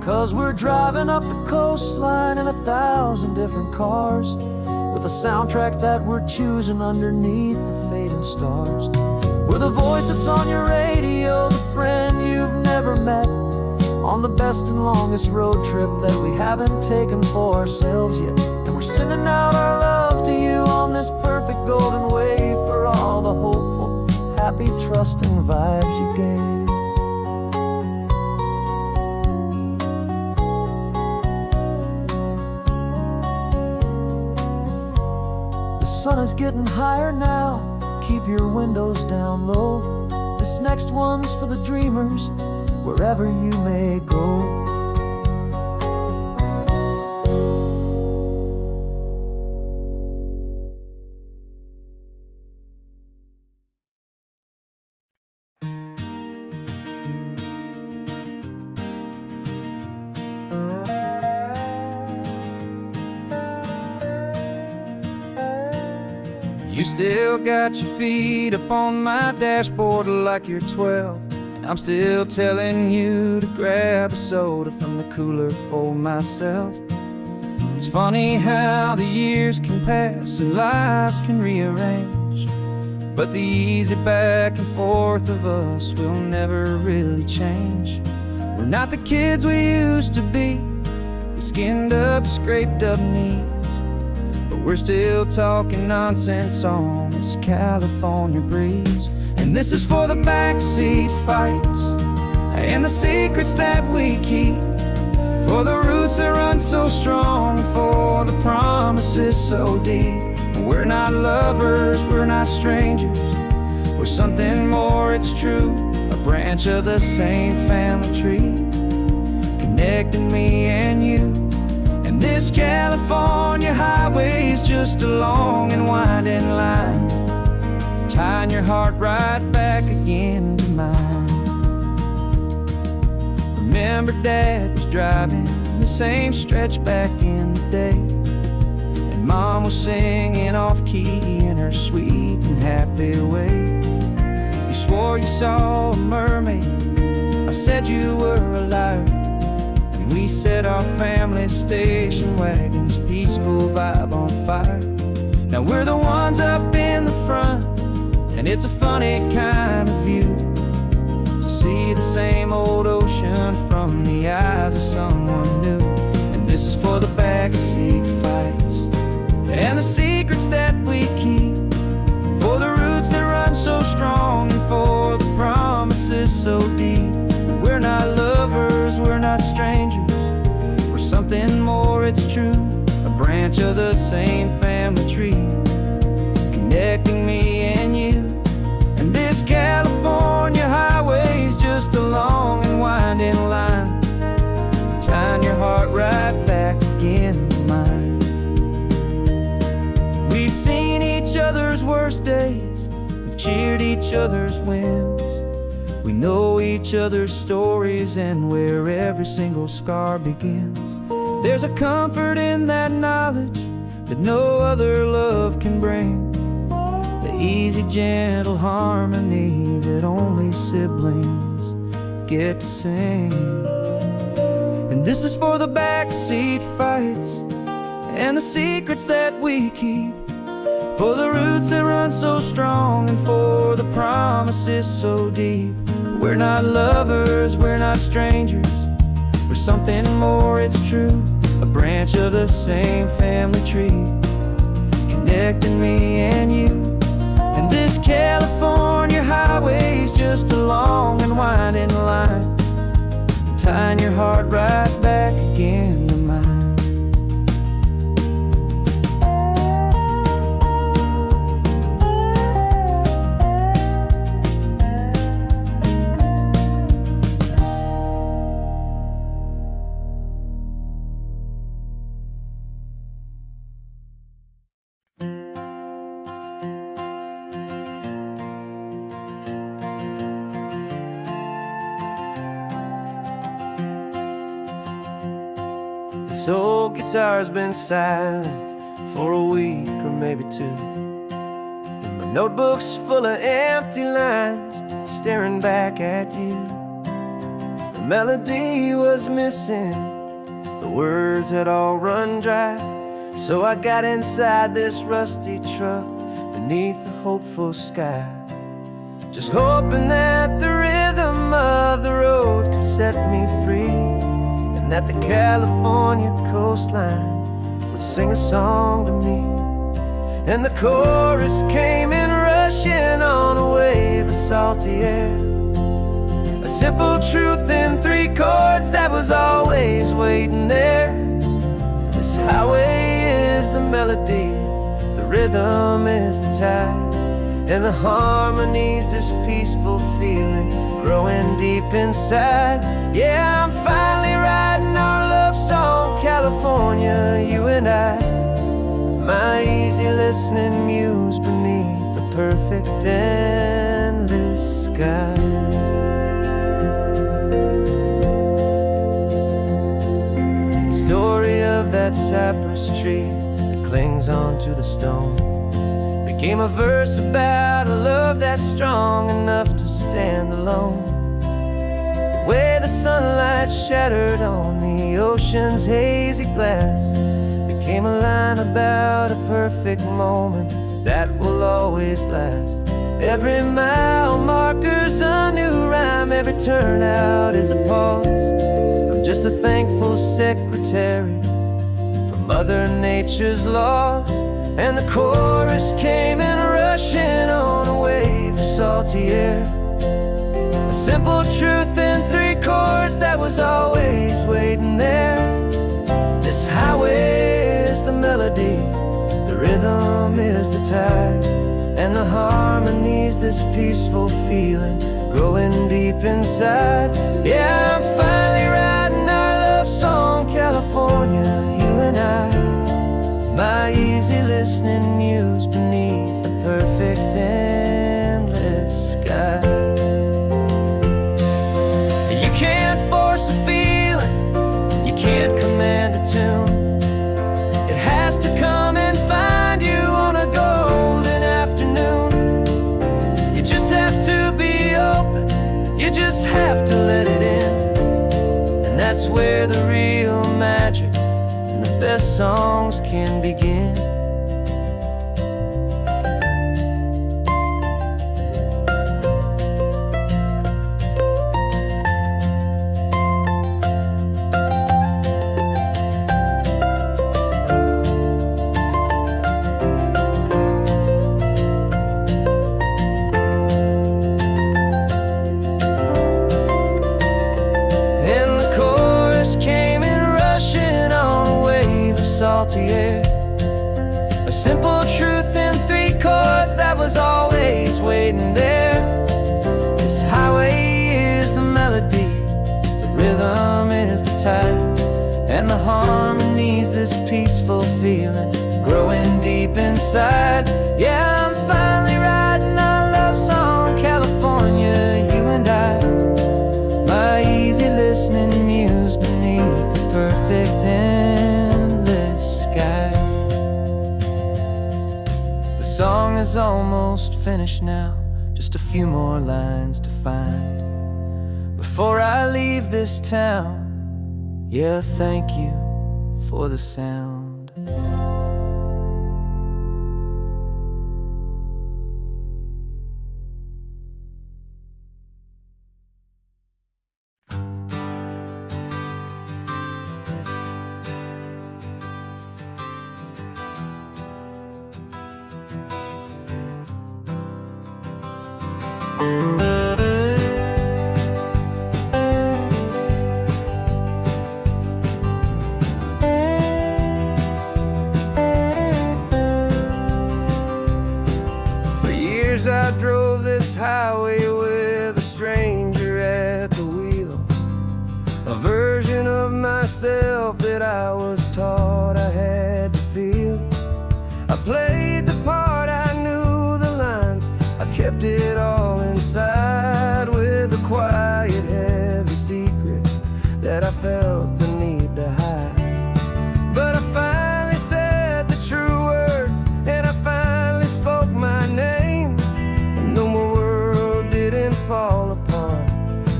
'Cause we're driving up the coastline in 1,000 different cars, with a soundtrack that we're choosing underneath the fading stars. We're the voice that's on your radio, the friend you've never met, on the best and longest road trip that we haven't taken for ourselves yet. And we're sending out our love to you on this perfect golden wave, for all the hopeful, happy, trusting vibes you gave. The sun is getting higher now, keep your windows down low. This next one's for the dreamers, wherever you may go.
You still got your feet up on my dashboard like you're 12, and I'm still telling you to grab a soda from the cooler for myself. It's funny how the years can pass and lives can rearrange, but the easy back and forth of us will never really change. We're not the kids we used to be, with skinned up, scraped up knees, but we're still talking nonsense on this California breeze. And this is for the backseat fights and the secrets that we keep, for the roots that run so strong, for the promises so deep. We're not lovers, we're not strangers, we're something more, it's true. A branch of the same family tree, connecting me and you. And this California highway is just a long and winding line, tying your heart right back again to mine. Remember Dad was driving the same stretch back in the day, and Mom was singing off-key in her sweet and happy way. You swore you saw a mermaid, I said you were a liar, and we set our family station wagon's peaceful vibe on fire. Now we're the ones up in the front, and it's a funny kind of view to see the same old ocean from the eyes of someone new. And this is for the backseat fights and the secrets that we keep, for the roots that run so strong, and for the promises so deep. We're not lovers, we're not strangers, we're something more, it's true. A branch of the same family tree, connecting me and you. And this California highway is just a long and winding line, tying your heart right back again to mine. We've seen each other's worst days, we've cheered each other's wins. We know each other's stories and where every single scar begins. There's a comfort in that knowledge that no other love can bring, the easy, gentle harmony that only siblings get to sing. And this is for the backseat fights and the secrets that we keep, for the roots that run so strong, and for the promises so deep. We're not lovers, we're not strangers, we're something more, it's true. A branch of the same family tree, connecting me and you. And this California highway is just a long and winding line, tying your heart right back again to mine. This old guitar's been silent for a week or maybe two, and my notebook's full of empty lines staring back at you. The melody was missing, the words had all run dry, so I got inside this rusty truck beneath a hopeful sky, just hoping that the rhythm of the road could set me free, that the California coastline would sing a song to me. And the chorus came in rushing on a wave of salty air, a simple truth in 3 chords that was always waiting there. This highway is the melody, the rhythm is the tide, and the harmony's this peaceful feeling growing deep inside. Yeah, I'm finally writing our love song, California, you and I, my easy listening muse beneath the perfect endless sky. The story of that cypress tree that clings onto the stone became a verse about a love that's strong enough to stand alone. The way the sunlight shattered on the ocean's hazy glass became a line about a perfect moment that will always last. Every mile marker's a new rhyme, every turnout is a pause. I'm just a thankful secretary for Mother Nature's laws.
and the chorus came in rushing on a wave of salty air. A simple truth in 3 chords that was always waiting there. This highway is the melody, the rhythm is the tide, and the harmony's this peaceful feeling growing deep inside. Yeah, I'm finally writing our love song, California, you and I. My easy listening muse beneath the perfect endless sky. You can't force a feeling, you can't command a tune. It has to come and find you on a golden afternoon. You just have to be open, you just have to let it in. And that's where the real magic and the best songs can begin. Came in rushing on a wave of salty air. A simple truth in 3 chords that was always waiting there. This highway is the melody, the rhythm is the tide, and the harmony's this peaceful feeling growing deep inside. Yeah, I'm finally writing our love song, California, you and I. My easy listening muse beneath the perfect endless sky. The song is almost finished now, just a few more lines to find before I leave this town. Yeah, thank you for the sound.
For years I drove this highway with a stranger at the wheel, a version of myself that I was taught I had to feel. I played the part, I knew the lines, I kept it all inside with a quiet, heavy secret that I felt the need to hide. But I finally said the true words, and I finally spoke my name. And though my world didn't fall apart,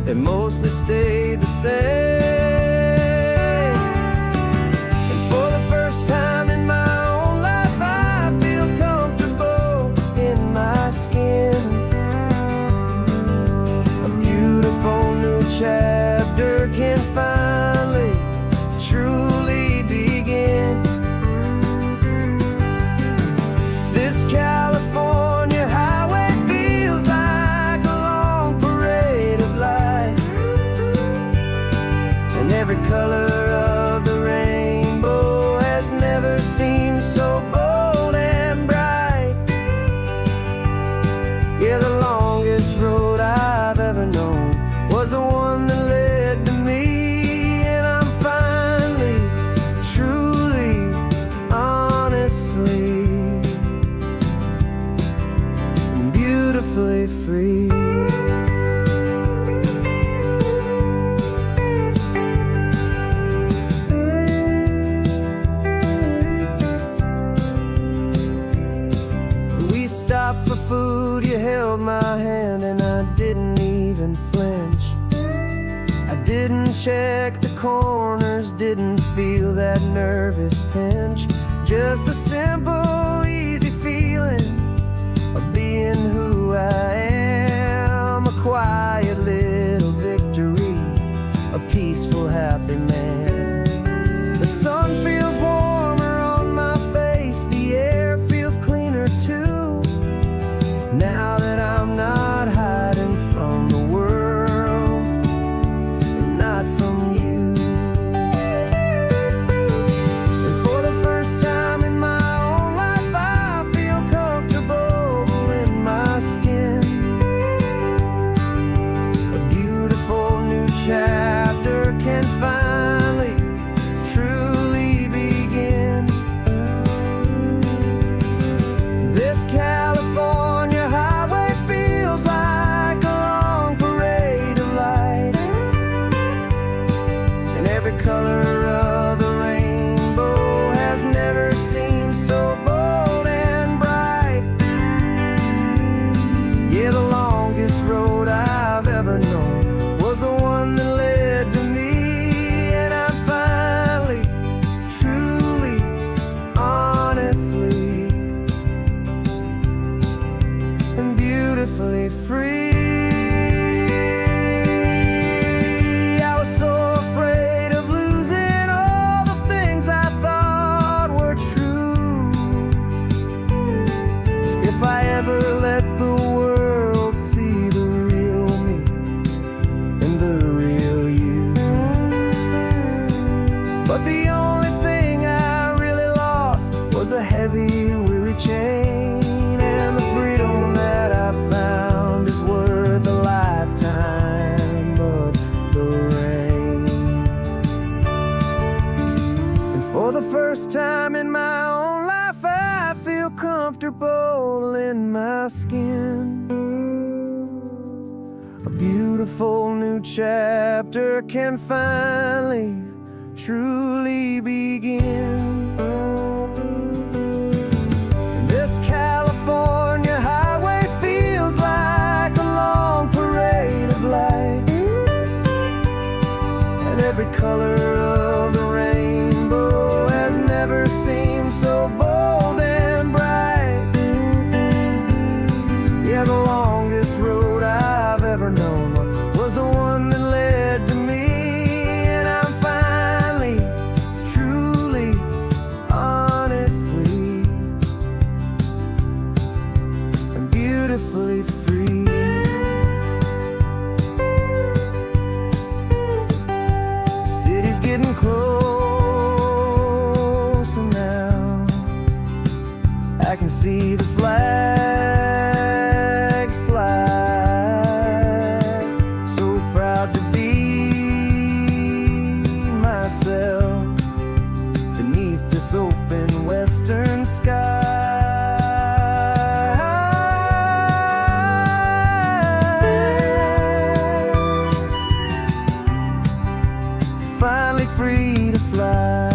it mostly stayed the same. And for the first time in my own life, I feel comfortable in my skin. A beautiful new chapter can finally truly begin. This California highway feels like a long parade of light, and every color of the rainbow has never seemed so bold and bright. Yeah, the longest road I've ever known was the one that led to me, and I'm finally, truly, honestly, beautifully free. We stopped for food, you held my hand, and I didn't even flinch. I didn't check the corners, didn't feel that nervous pinch. Just a simple, easy feeling of being who I am. A quiet little victory, a peaceful, happy man. The sun feels warmer on my face, the air
But the only thing I really lost was a heavy, weary chain. And the freedom that I found is worth a lifetime of the rain. And for the first time in my own life, I feel comfortable in my skin. A beautiful new chapter can finally, truly begin. This California highway feels like a long parade of light, and every color of the rainbow has never seemed so bold and bright. Yeah, the longest road I've ever known was the one that led to me, and I'm finally, truly, honestly, and beautifully free. The city's getting closer now. I can see the flags fly. So proud to be myself beneath this open western sky. Finally free to fly.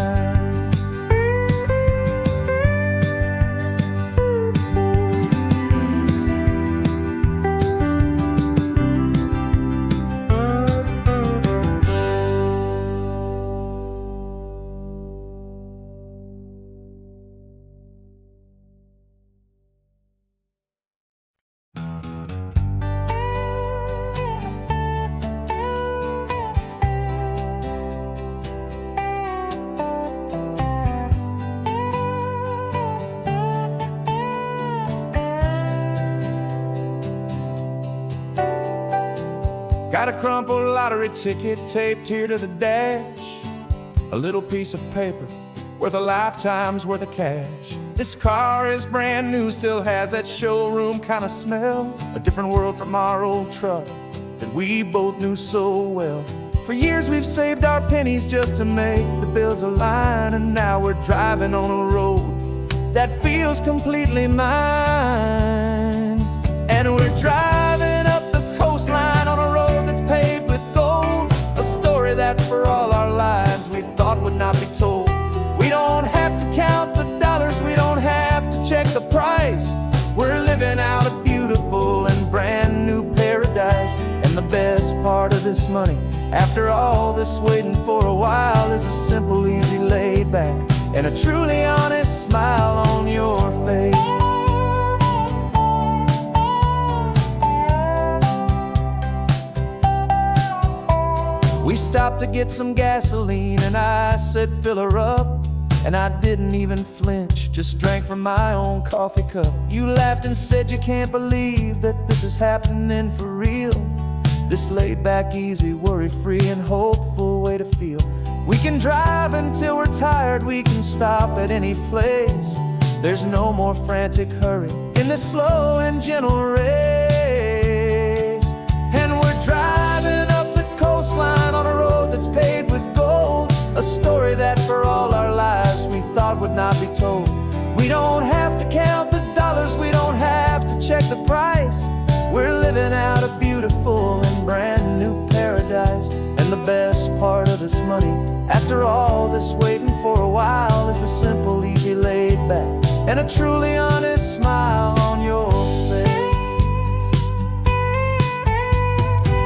Got a crumpled lottery ticket taped here to the dash, a little piece of paper worth a lifetime's worth of cash. This car is brand new, still has that showroom kind of smell, a different world from our old truck that we both knew so well. For years we've saved our pennies just to make the bills align, and now we're driving on a road that feels completely mine. And we're driving up the coastline on a road that's paved with gold, a story that for all our lives we thought would not be told. We don't have to count the dollars, we don't have to check the price. We're living out a beautiful and brand new paradise. And the best part of this money, after all this waiting for a while, is a simple, easy, laid back, and a truly honest smile on your face. We stopped to get some gasoline, and I said, fill her up. And I didn't even flinch, just drank from my own coffee cup. You laughed and said you can't believe that this is happening for real. This laid back, easy, worry-free and hopeful way to feel. We can drive until we're tired, we can stop at any place. There's no more frantic hurry in this slow and gentle race. And we're driving up the coastline on a road that's paved with gold, a story that for all our lives we thought would not be told. We don't have to count the dollars, we don't have to check the price. We're living out a beautiful and brand new paradise. And the best part of this money, after all this waiting for a while, is the simple, easy, laid back, and a truly honest smile on your face.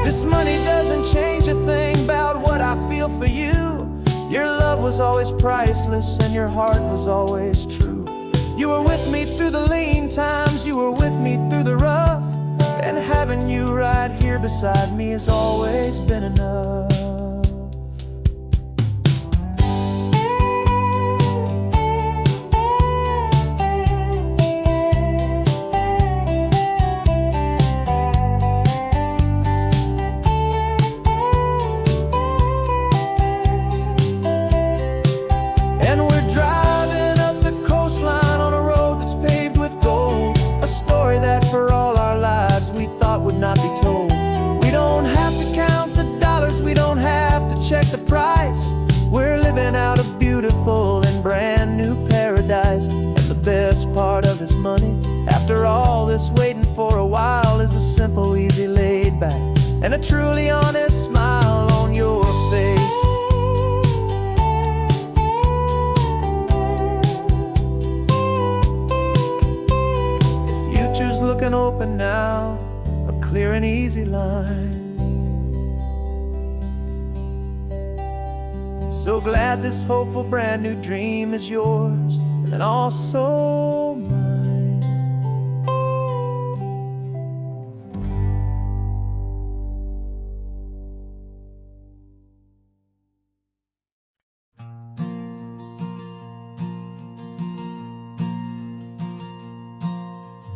This money doesn't change a thing about what I feel for you. Your love was always priceless and your heart was always true. You were with me through the lean times, you were with me through the rough, and having you right here beside me has always been enough.
simple, easy, laid back, and a truly honest smile on your face. The future's looking open now, a clear and easy line. So glad this hopeful brand new dream is yours and also mine.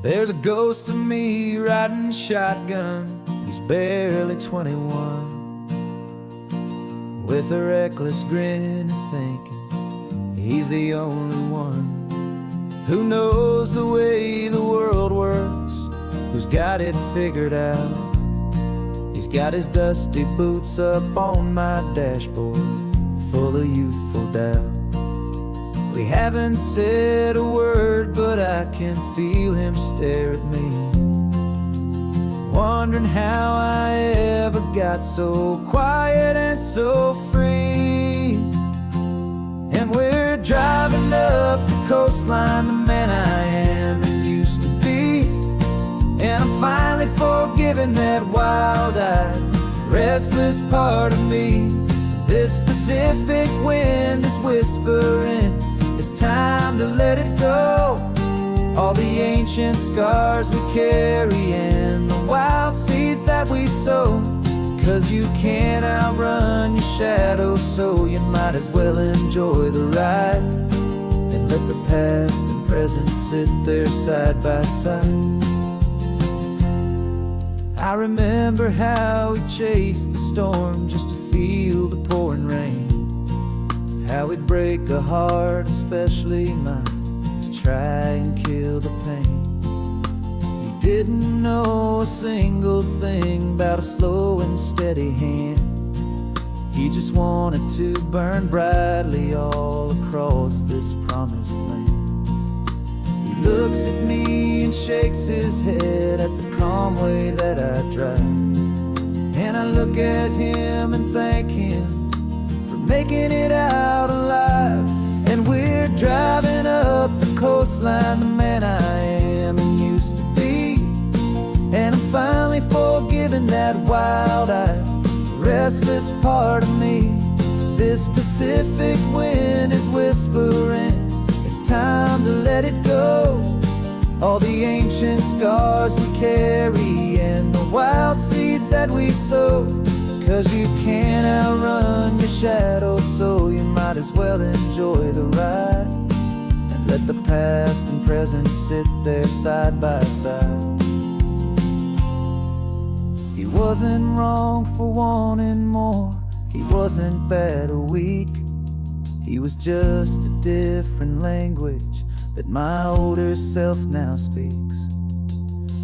There's a ghost of me riding shotgun. He's barely 21, with a reckless grin and thinking he's the only one who knows the way the world works, who's got it figured out. He's got his dusty boots up on my dashboard, full of youthful doubt. We haven't said a word, but I can feel him stare at me, wondering how I ever got so quiet and so free. And we're driving up the coastline, the man I am and used to be. And I'm finally forgiving that wild-eyed, restless part of me. This Pacific wind is whispering, it's time to let it go. All the ancient scars we carry and the wild seeds that we sow. 'Cause you can't outrun your shadow, so you might as well enjoy the ride and let the past and present sit there side by side. I remember how we chased the storm just to feel the pouring rain, how we'd break a heart, especially mine, to try and kill the pain. Didn't know a single thing about a slow and steady hand. He just wanted to burn brightly all across this promised land. He looks at me and shakes his head at the calm way that I drive, and I look at him and thank him for making it out alive. And we're driving up the coastline, the man I am and used to be. And I'm finally forgiving that wild-eyed, restless part of me. This Pacific wind is whispering, it's time to let it go. All the ancient scars we carry and the wild seeds that we sow. 'Cause you can't outrun your shadow, so you might as well enjoy the ride and let the past and present sit there side by side. He wasn't wrong for wanting more, he wasn't bad or weak. He was just a different language that my older self now speaks.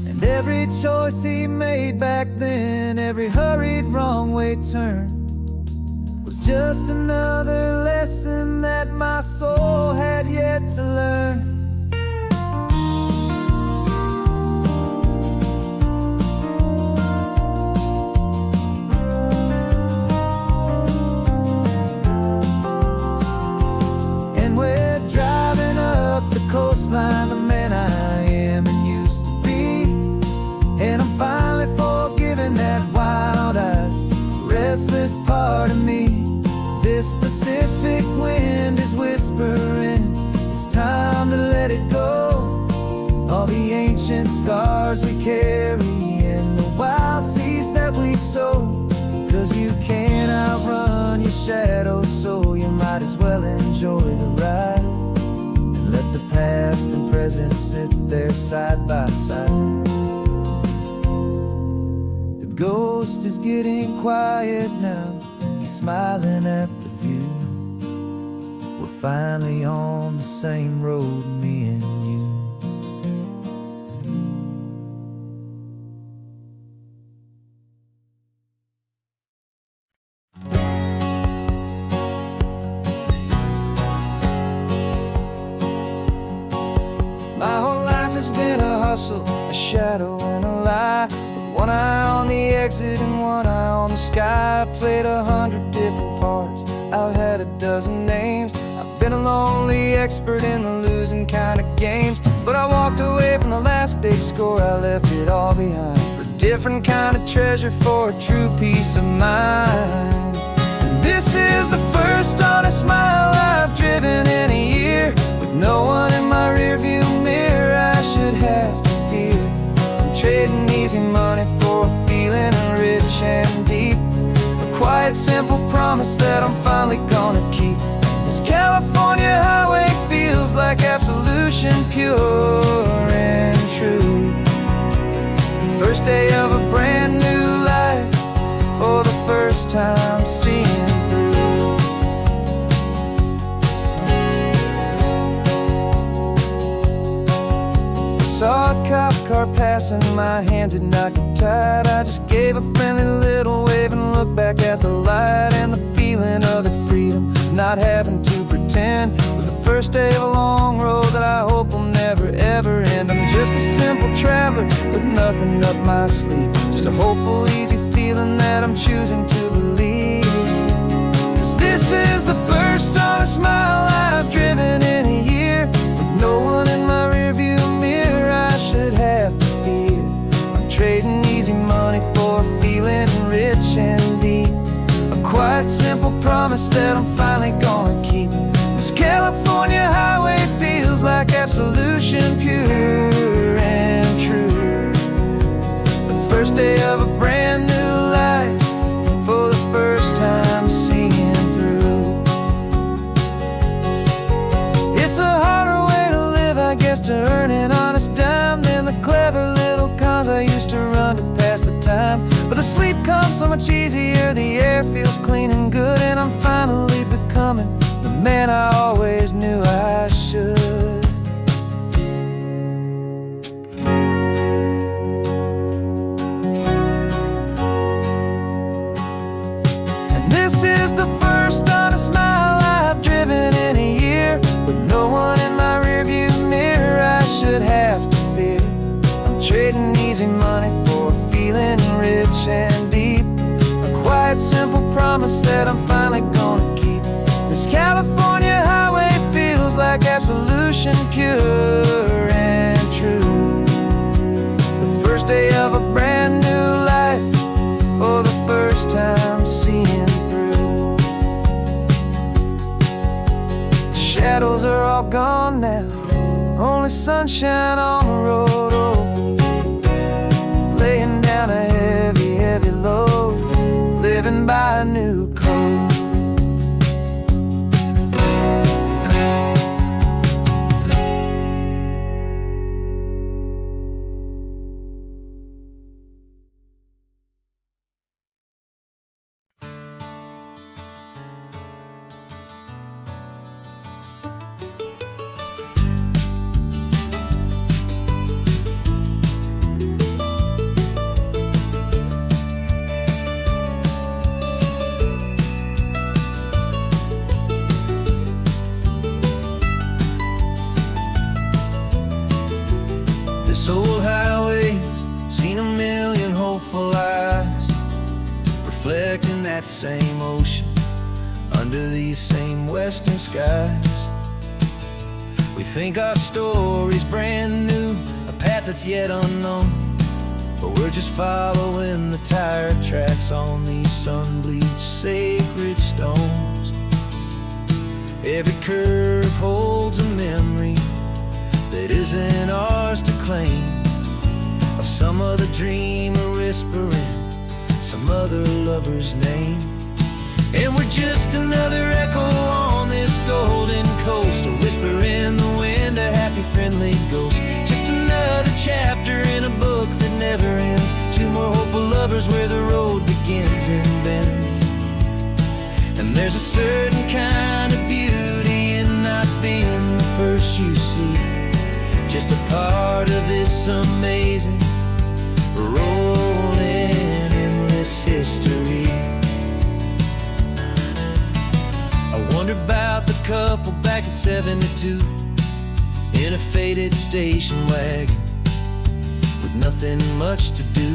And every choice he made back then, every hurried wrong way turn, was just another lesson that my soul had yet to learn. Coastline, the man I am and used to be. And I'm finally forgiving that wild-eyed, restless part of me. This Pacific wind is whispering, it's time to let it go. All the ancient scars we carry and the wild seeds that we sow. 'Cause you can't outrun your shadow, so you might as well enjoy the ride. Let the past and present sit there side by side. The ghost is getting quiet now, he's smiling at the view. We're finally on the same road, me and you. My whole life has been a hustle, a shadow and a lie. But One eye on the exit and one eye on the sky. I played 100 different parts, I've had a dozen names. I've been a lonely expert in the losing kind of games. But I walked away from the last big score, I left it all behind for a different kind of treasure, for a true peace of mind. And this is the first honest mile I've driven in a year, with no one in my rearview mirror I should have to fear. I'm trading easy money for a feeling rich and deep, a quiet simple promise that I'm finally gonna keep. This California highway feels like absolution, pure and true. The first day of a brand new life, for the first time seeing through. I saw a cop car passing, my hands had not got tied. I just gave a friendly little wave and looked back at the light. And the feeling of the freedom, not having to pretend, was the first day of a long road that I hope will never ever end. I'm just a simple traveler with nothing up my sleeve, just a hopeful, easy feeling that I'm choosing to believe. 'Cause this is the first honest mile I've driven in a year, with no one in my rearview mirror I should have to fear. I'm trading easy money for a feeling rich and deep, a quiet simple promise that I'm finally gonna keep. This California highway feels like absolution, pure and true. The first day of a brand new life, for the first time seeing through. It's a harder way to live, I guess, to earn an honest dime than the clever little cons I used to run to pass the time. But the sleep comes so much easier, the air feels clean and good, and I'm finally becoming the man I always knew I should. And this is the first honest mile I've driven in a year, with no one in my rearview mirror I should have to fear. I'm trading easy money for a feeling rich and deep, a quiet simple promise that I'm finally gonna keep. This California highway feels like absolution, pure and true. The first day of a brand new life, for the first time seeing through. The shadows are all gone now, only sunshine on the road. Oh, laying down a heavy, heavy load, living by a new code. This old highway's seen a million hopeful eyes, reflecting that same ocean under these same western skies. We think our story's brand new, a path that's yet unknown, but we're just following the tire tracks on these sun-bleached sacred stones. Every curve holds a memory that isn't ours to claim, of some other dreamer whispering some other lover's name. And we're just another echo on this golden coast, a whisper in the wind, a happy friendly ghost. Just another chapter in a book that never ends, two more hopeful lovers where the road begins and bends. And there's a certain kind of beauty in not being the first you see, just a part of this amazing, rolling, endless history. I wonder about the couple back in '72, in a faded station wagon, with nothing much to do.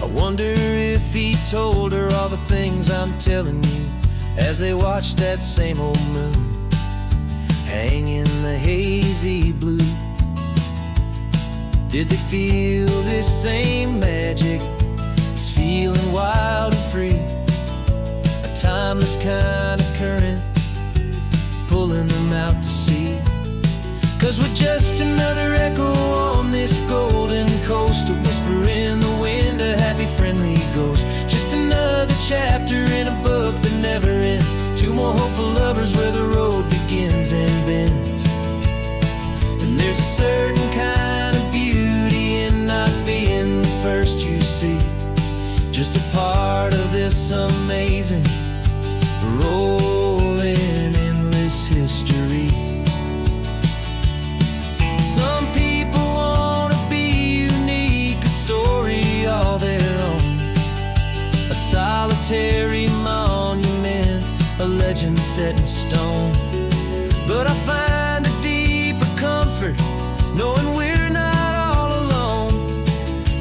I wonder if he told her all the things I'm telling you, as they watched that same old moon hang in the hazy blue. Did they feel this same magic, this feeling wild and free, a timeless kind of current pulling them out to sea? 'Cause we're just another echo on this golden coast, a whisper in the wind, a happy friendly ghost. Just another chapter in a book that never ends, two more hopeful lovers where the road begins and bends. And there's a certain kind of beauty in not being the first you see, just a part of this amazing rolling endless history. Some people wanna be unique, a story all their own, a solitary monument, a legend set in stone. But I find a deeper comfort knowing we're not all alone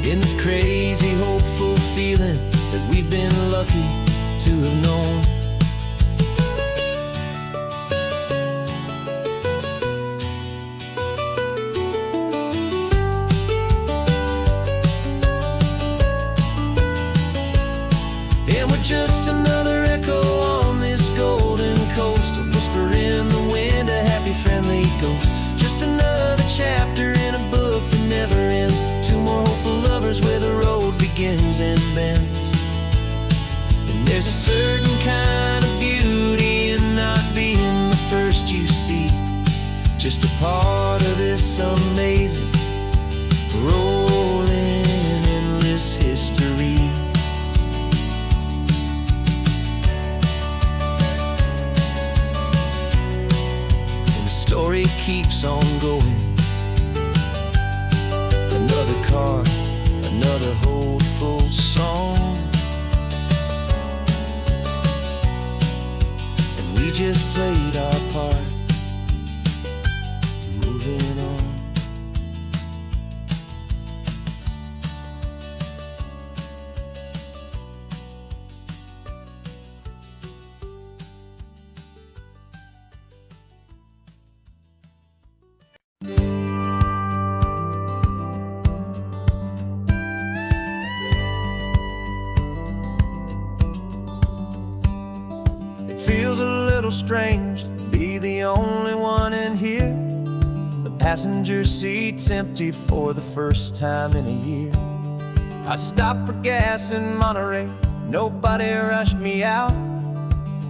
in this crazy, hopeful feeling that we've been lucky to have known. And we're just another echo on this golden coast, a whisper in the wind, a happy friendly ghost. Just another chapter in a book that never ends, two more hopeful lovers where the road begins and bends. And there's a certain kind of beauty in not being the first you see, just a part of this amazing rolling endless history. Story keeps on going. Another card, another hopeful song, and we just played our part, moving on. Feels a little strange to be the only one in here. The passenger seat's empty for the first time in a year. I stopped for gas in Monterey, nobody rushed me out.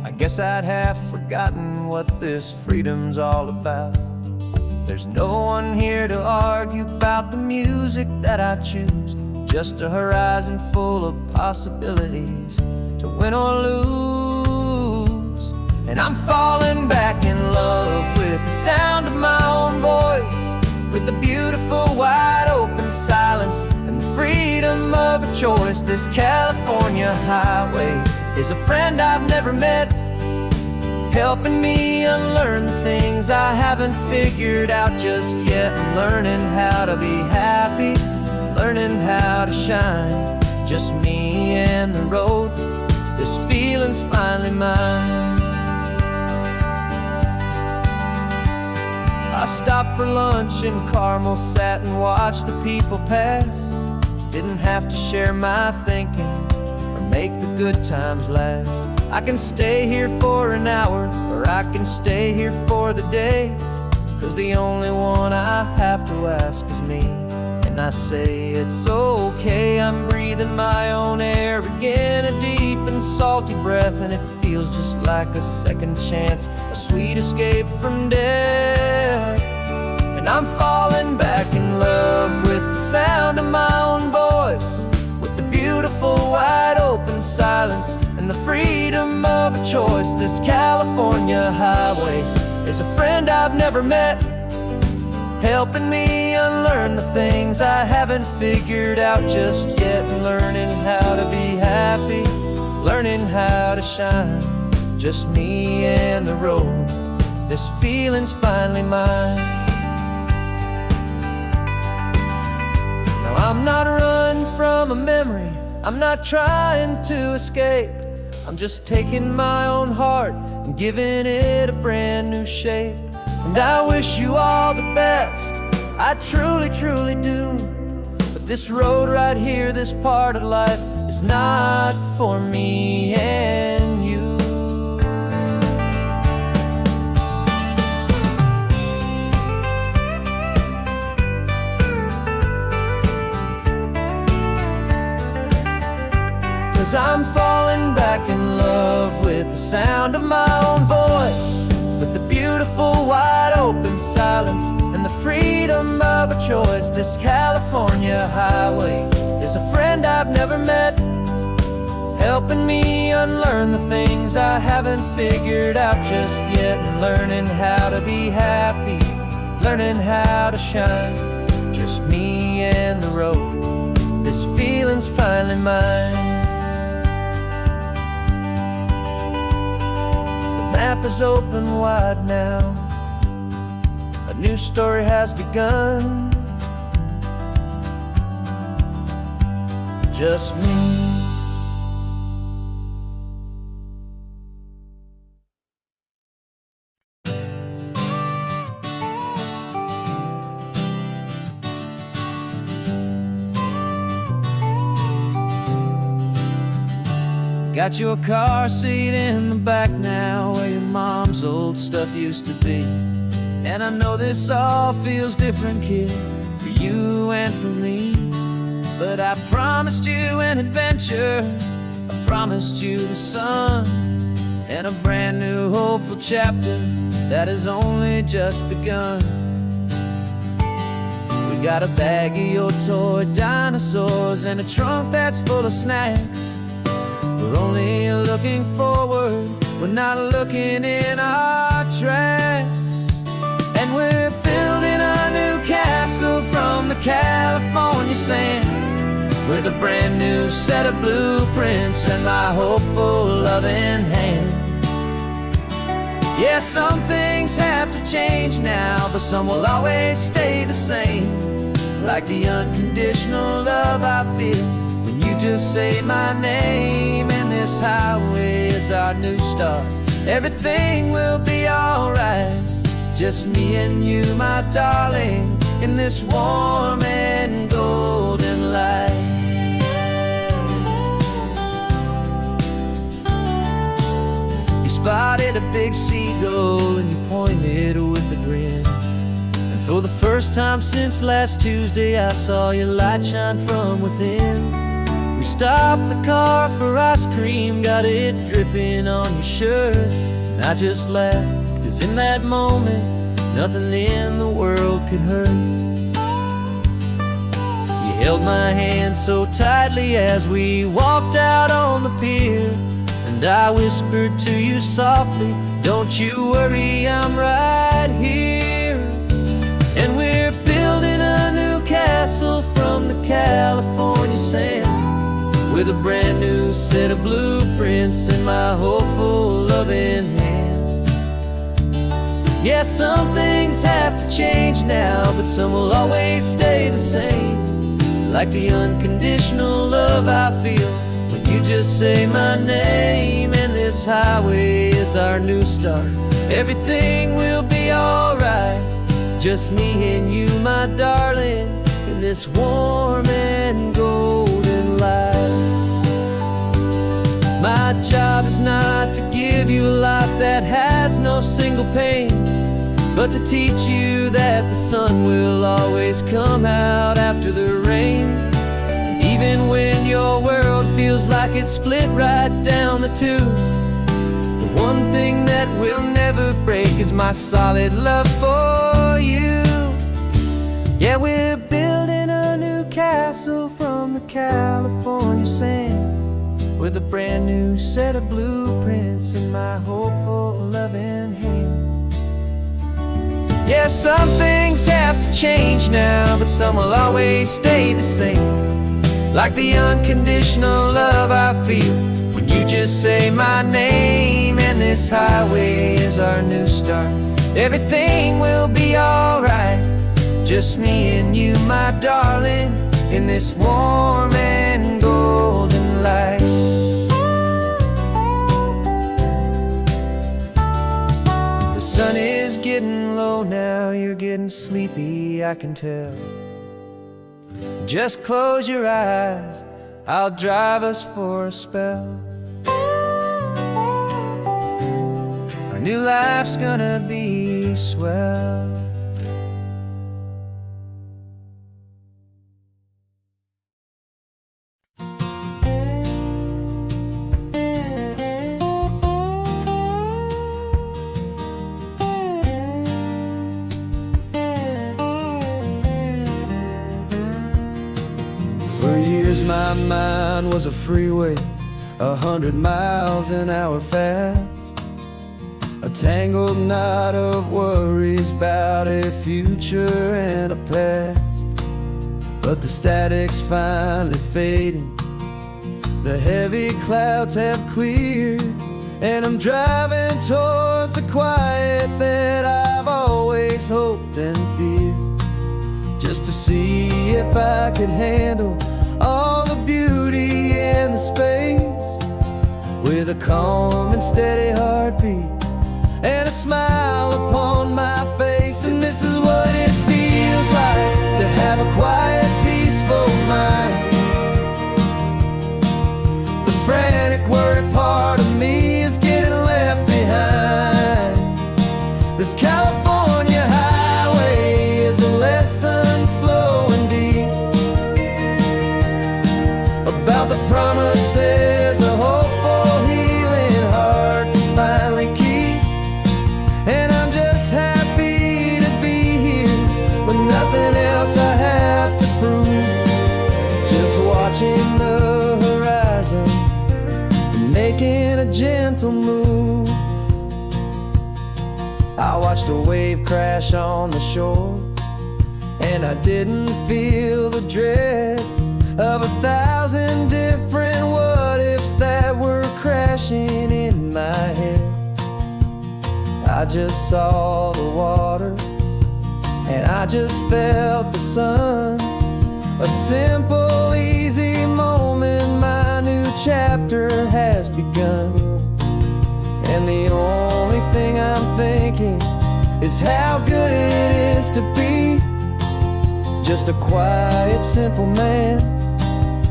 I guess I'd have forgotten what this freedom's all about. There's no one here to argue about the music that I choose, just a horizon full of possibilities to win or lose. And I'm falling back in love with the sound of my own voice, with the beautiful wide open silence and the freedom of a choice. This California highway is a friend I've never met, helping me unlearn the things I haven't figured out just yet. I'm learning how to be happy, learning how to shine, just me and the road. This feeling's finally mine. I stopped for lunch in Carmel, sat and watched the people pass. Didn't have to share my thinking or make the good times last. I can stay here for an hour, or I can stay here for the day, 'cause the only one I have to ask is me. And I say it's okay, I'm breathing my own air again, a deep and salty breath, and it feels just like a second chance, a sweet escape from death. And I'm falling back in love with the sound of my own voice, with the beautiful wide open silence and the freedom of a choice. This California highway is a friend I've never met, helping me unlearn the things I haven't figured out just yet. Learning how to be happy, learning how to shine, just me and the road. This feeling's finally mine. Now I'm not running from a memory, I'm not trying to escape, I'm just taking my own heart and giving it a brand new shape. And I wish you all the best, I truly, truly do. But this road right here, this part of life, is not for me and you. 'Cause I'm falling back in love with the sound of my own voice, with the beautiful wide open silence and the freedom of a choice. This California highway is a friend I've never met, helping me unlearn the things I haven't figured out just yet, and learning how to be happy, learning how to shine. Just me and the road, this feeling's finally mine. The map is open wide now, a new story has begun. Just me. Got your car seat in the back now, where your mom's old stuff used to be. And I know this all feels different, kid, for you and for me. But I promised you an adventure, I promised you the sun, and a brand new hopeful chapter that has only just begun. We got a bag of your toy dinosaurs and a trunk that's full of snacks. We're only looking forward, we're not looking in our tracks. And we're building a new castle from the California sand, with a brand new set of blueprints and my hopeful loving hand. Yeah, some things have to change now, but some will always stay the same. Like the unconditional love I feel when you just say my name. And this highway is our new start, everything will be alright. Just me and you, my darling, in this warm and golden light. You spotted a big seagull and you pointed with a grin. And for the first time since last Tuesday, I saw your light shine from within. We stopped the car for ice cream, got it dripping on your shirt. And I just laughed, 'cause in that moment, nothing in the world could hurt. You held my hand so tightly as we walked out on the pier, and I whispered to you softly, don't you worry, I'm right here. And we're building a new castle from the California sand, with a brand new set of blueprints in my hopeful loving hand. Yeah, some things have to change now, but some will always stay the same. Like the unconditional love I feel when you just say my name. And this highway is our new start, everything will be alright. Just me and you, my darling, in this warm and golden light. My job is not to give you a life that has no single pain, but to teach you that the sun will always come out after the rain. And even when your world feels like it's split right down the two, the one thing that will never break is my solid love for you. Yeah, we're building a new castle from the California sand, with a brand new set of blueprints in my hopeful loving hand. Yeah, some things have to change now, but some will always stay the same. Like the unconditional love I feel when you just say my name. And this highway is our new start, everything will be alright. Just me and you, my darling, in this warm and golden light. The sun is getting low now, you're getting sleepy, I can tell. Just close your eyes, I'll drive us for a spell. Our new life's gonna be swell.
For years my mind was a freeway, 100 miles an hour fast, a tangled knot of worries about a future and a past. But the static's finally fading, the heavy clouds have cleared, and I'm driving towards the quiet that I've always hoped and feared, just to see if I could handle all the beauty and the space, with a calm and steady heartbeat and a smile upon my face. And this is what it feels like to have a quiet, peaceful mind. The frantic, worried part of me is getting left behind. This California highway is a lesson slow and deep about the promises a hopeful, healing heart can finally keep. And I'm just happy to be here with nothing else I have to prove, just watching the horizon and making a gentle move. I watched a wave crash on the shore, and I didn't feel the dread of 1,000 different what-ifs that were crashing in my head. I just saw the water, and I just felt the sun. A simple, easy moment, my new chapter has begun. And the only thing I'm thinking is how good it is to be just a quiet, simple man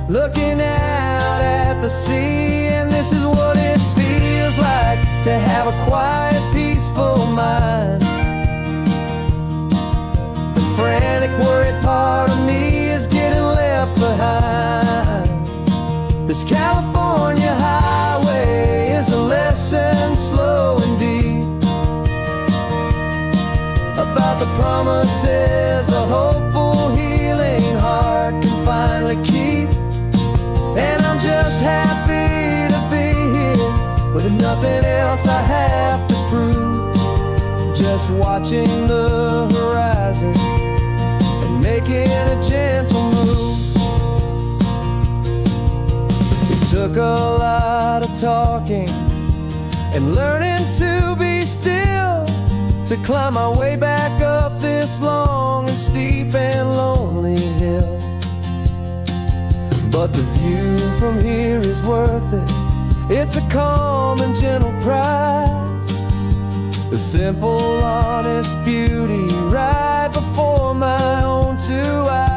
looking out at the sea. And this is what it feels like to have a quiet, peaceful mind. The frantic, worried part of me is getting left behind. This California highway is a lesson slow and deep about the promises a hopeful, healing heart can finally keep. And I'm just happy to be here with nothing else I have to prove, just watching the horizon and making a gentle move. It took a lot of talking and learning to be still to climb my way back up this long and steep and lonely hill. But the view from here is worth it. It's a calm and gentle prize, the simple, honest beauty right before my own two eyes.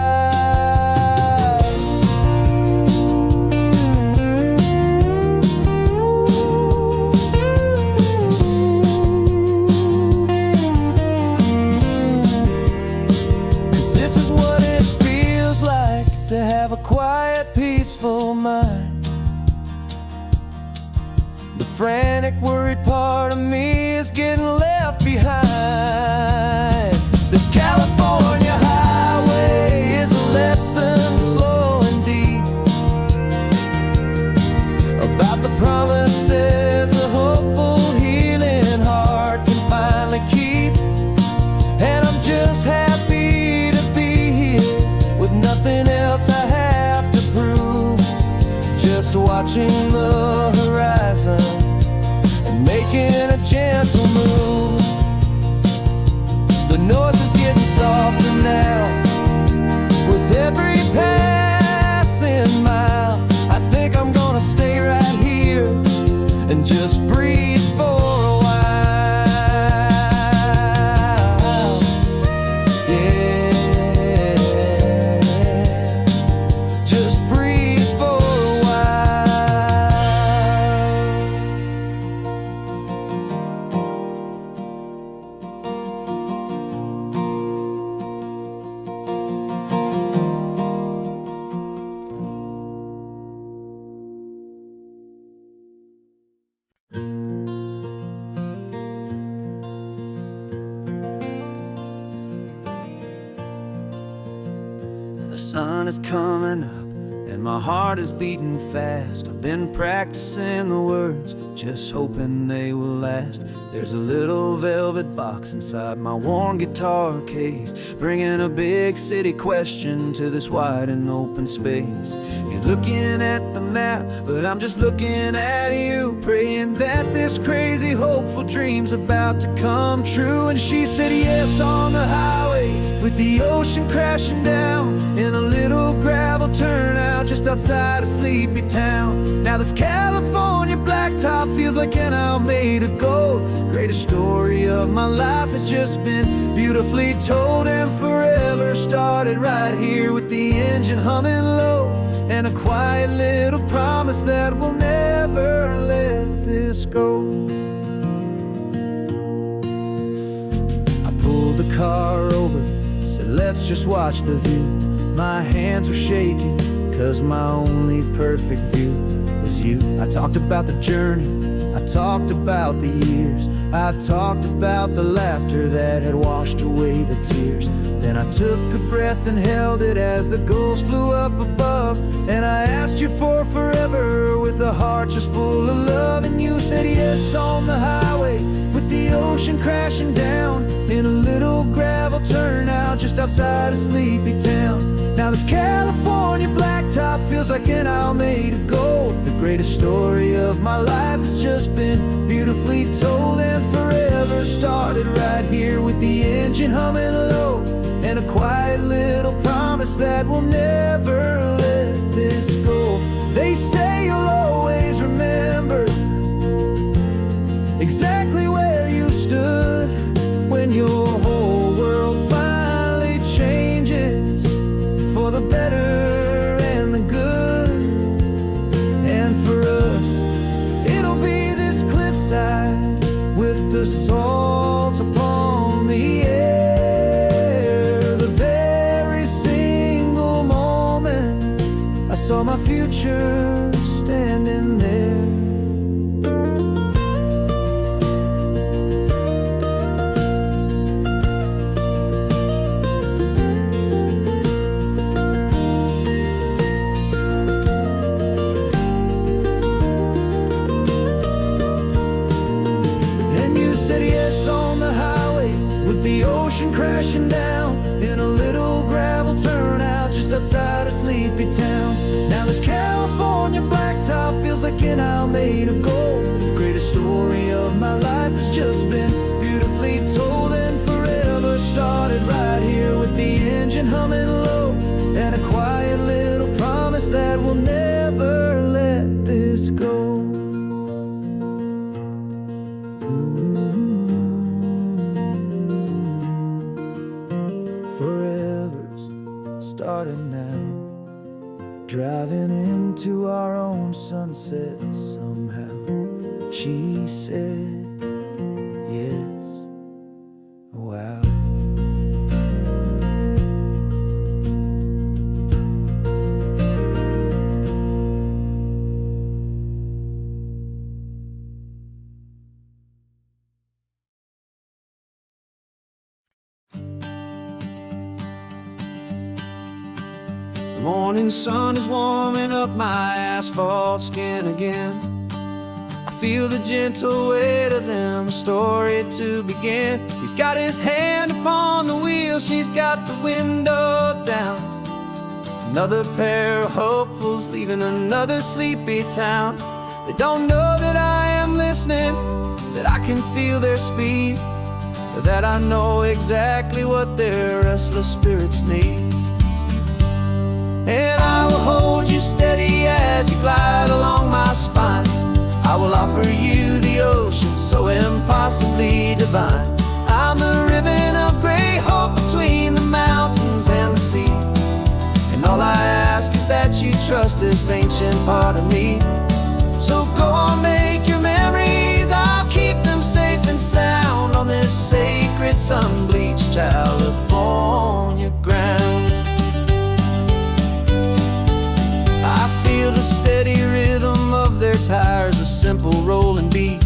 This is what it feels like to have a quiet, peaceful mind. The frantic, worried part of me is getting left behind. This California highway sun is coming up and my heart is beating fast. I've been practicing the words, just hoping they will last. There's a little velvet box inside my worn guitar case, bringing a big city question to this wide and open space. You're looking at the map, but I'm just looking at you, praying that this crazy hopeful dream's about to come true. And she said yes on the highway, with the ocean crashing down in a little gravel turnout just outside of Sleepy Town. Now this California blacktop feels like an hour made of gold. Greatest story of my life has just been beautifully told, and forever started right here with the engine humming low, and a quiet little promise that we'll never let this go. I pulled the car over, said let's just watch the view. My hands were shaking, cause my only perfect view was you. I talked about the journey, I talked about the years, I talked about the laughter that had washed away the tears. Then I took a breath and held it as the gulls flew up above, and I asked you for forever with a heart just full of love. And you said yes on the highway, with the ocean crashing down in a little gravel turnout just outside of Sleepy Town. Now this California blacktop feels like an hour made of gold. The greatest story of my life has just been beautifully told, and forever started right here with the engine humming low, and a quiet little promise that we'll never let this go. They say you'll always remember exactly where you stood when your whole world finally changes for the better and the good. And for us, it'll be this cliffside with the salt upon the air. The very single moment I saw my future standing there. Crashing down in a little gravel turnout just outside of Sleepy Town. Now this California blacktop feels like an hour made of gold. The greatest story of my life has just been beautifully told, and forever started right here with the engine humming low, and a quiet little promise that we'll never let this go. Starting now, driving into our own sunset somehow. She said yes, wow. The morning sun is warming up my asphalt skin again. I feel the gentle weight of them, a story to begin. He's got his hand upon the wheel, she's got the window down. Another pair of hopefuls leaving another sleepy town. They don't know that I am listening, that I can feel their speed, or that I know exactly what their restless spirits need. And I will hold you steady as you glide along my spine. I will offer you the ocean so impossibly divine. I'm the ribbon of gray hope between the mountains and the sea, and all I ask is that you trust this ancient part of me. So go on, make your memories, I'll keep them safe and sound on this sacred sun-bleached California ground. The steady rhythm of their tires, a simple rolling beat.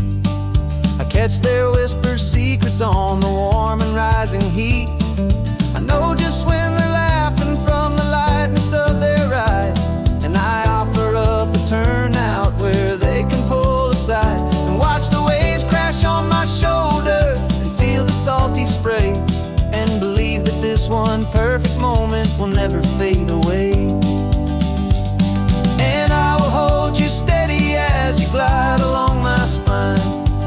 I catch their whispered secrets on the warm and rising heat. I know just when they're laughing from the lightness
will never fade away. And I will hold you steady as you glide along my spine.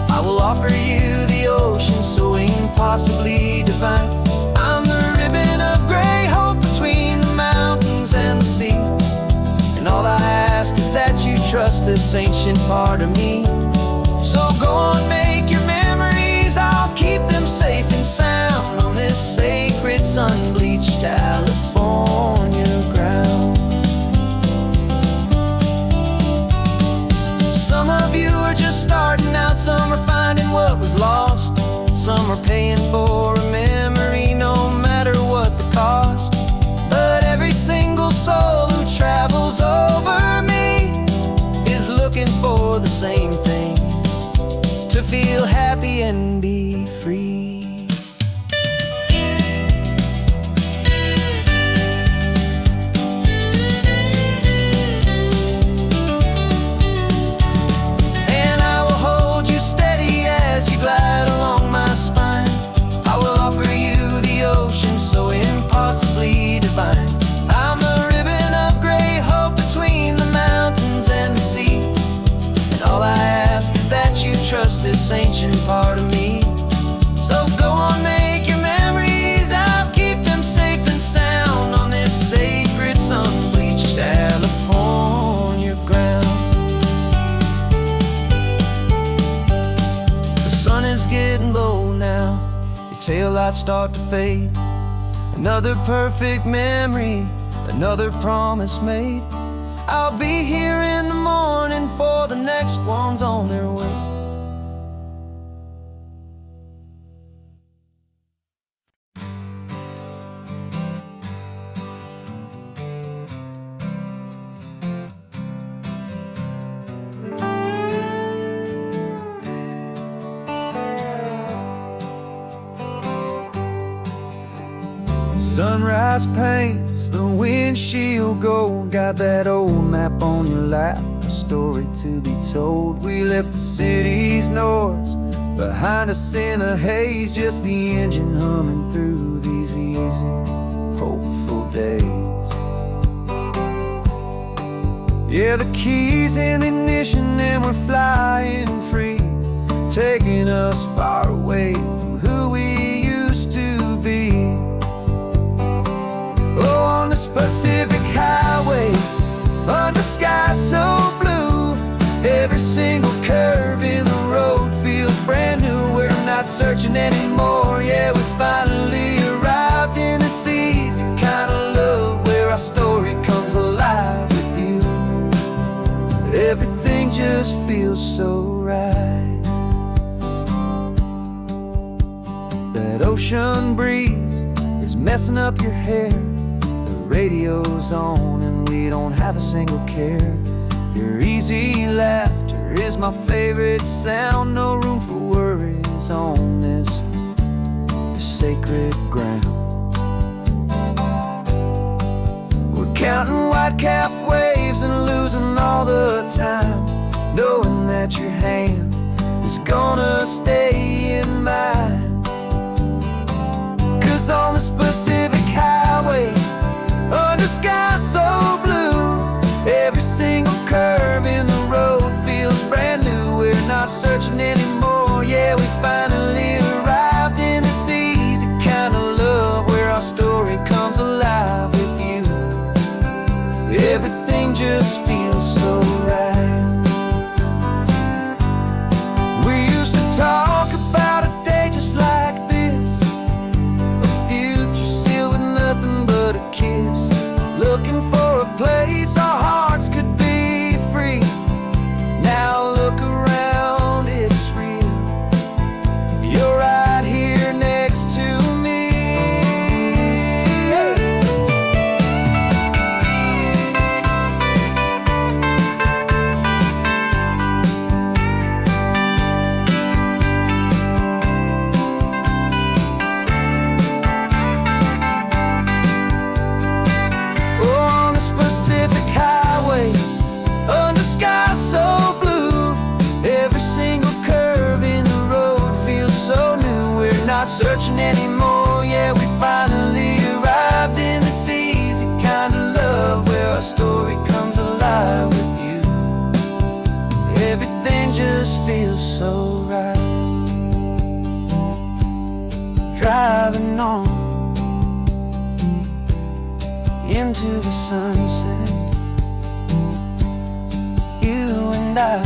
I will offer you the ocean so impossibly divine. I'm the ribbon of gray hope between the mountains and the sea. And all I ask is that you trust this ancient part of me. So go on, make your memories, I'll keep them safe and sound on this sacred sun-bleached California ground. Some of you are just starting out, some are finding what was lost. Some are paying for a memory no matter what the cost. But every single soul who travels over me is looking for the same thing: to feel happy and be free. And I will hold you steady as you glide along my spine. I will offer you the ocean so impossibly divine. I'm the ribbon of gray hope between the mountains and the sea. And all I ask is that you trust this ancient part of me. So go on, make your memories, I'll keep them safe and sound on this sacred sun-bleached California ground. The sun is getting low now, your taillights start to fade. Another perfect memory, another promise made. I'll be here in the morning for the next ones on their way. Sunrise paints the windshield gold. Got that old map on your lap, a story to be told. We left the city's noise behind us in the haze, just the engine humming through these easy, hopeful days. Yeah, the keys in the ignition and we're flying free, taking us far away from who we used to be. Oh, on this Pacific highway, under sky so blue, every single curve in the road feels brand new. We're not searching anymore, yeah, we finally arrived in this easy kind of love where our story comes alive with you. Everything just feels so right. That ocean breeze is messing up your hair. Radio's on and we don't have a single care. Your easy laughter is my favorite sound. No room for worries on this sacred ground. We're counting white-capped waves and losing all the time, knowing that your hand is gonna stay in mine. 'Cause on this Pacific highway, under sky so blue, every single curve in the road feels brand new. We're not searching anymore, yeah, we finally arrived in this easy kind of love where our story comes alive with you. Everything just feels so right. We used to talk about a day just like this, a future sealed with nothing but a kiss. Looking for a place our hearts could be free. Now look around, it's real. You're right here next to me. Pacific highway, under sky so blue, every single curve in the road feels so new. We're not searching anymore, yeah, we finally arrived in the sea
story comes alive with you. Everything just feels so right. Driving on into the sunset, you and I,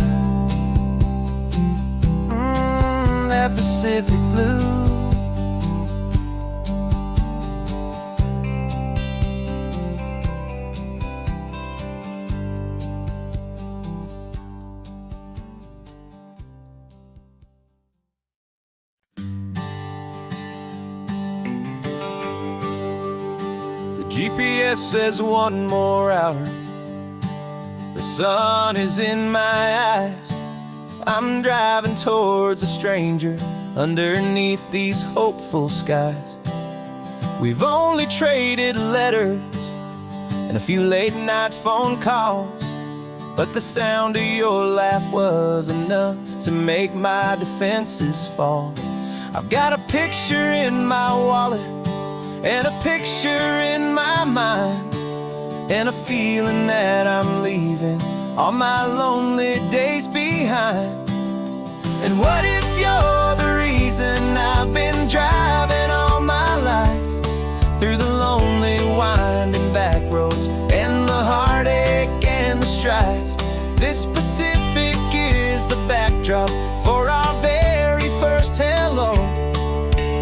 that Pacific blue. GPS says 1 more hour. The sun is in my eyes. I'm driving towards a stranger underneath these hopeful skies. We've only traded letters and a few late night phone calls, but the sound of your laugh was enough to make my defenses fall. I've got a picture in my wallet and a picture in my mind, and a feeling that I'm leaving all my lonely days behind. And what if you're the reason I've been driving all my life, through the lonely winding back roads and the heartache and the strife? This Pacific is the backdrop for our very first hello.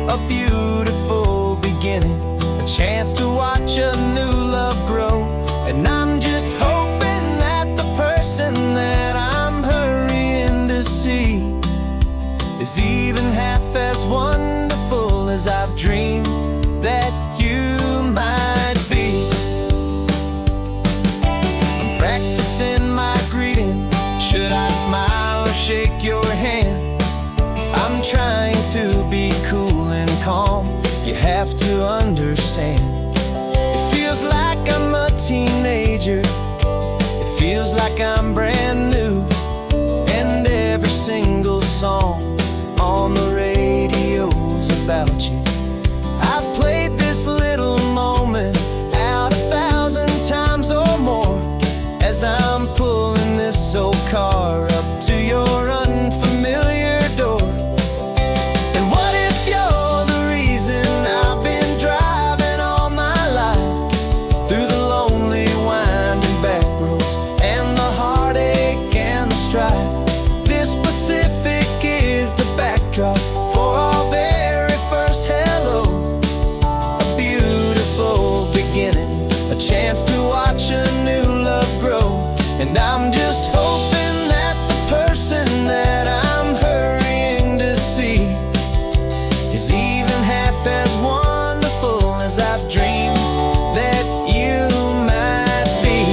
A beautiful beginning, a chance to watch a new love grow. And I'm just hoping that the person that I'm hurrying to see is even half as wonderful as I've dreamed that you might be. I'm practicing my greeting. Should I smile or shake your hand? I'm trying to be cool and calm. You have to understand, it feels like I'm a teenager. It feels like I'm brand new. And every single song on the radio's about you. I've played this little moment out 1,000 times or more, as I'm pulling this old car up to your unfamiliar door. And what if you're the reason I've been driving all my life, through the lonely winding back roads and the heartache and the strife? This Pacific is the backdrop for our very first hello. A beautiful beginning, a chance to watch a new love grow. And I'm just hoping that the person that I'm hurrying to see is even half as wonderful as I've dreamed that you might be.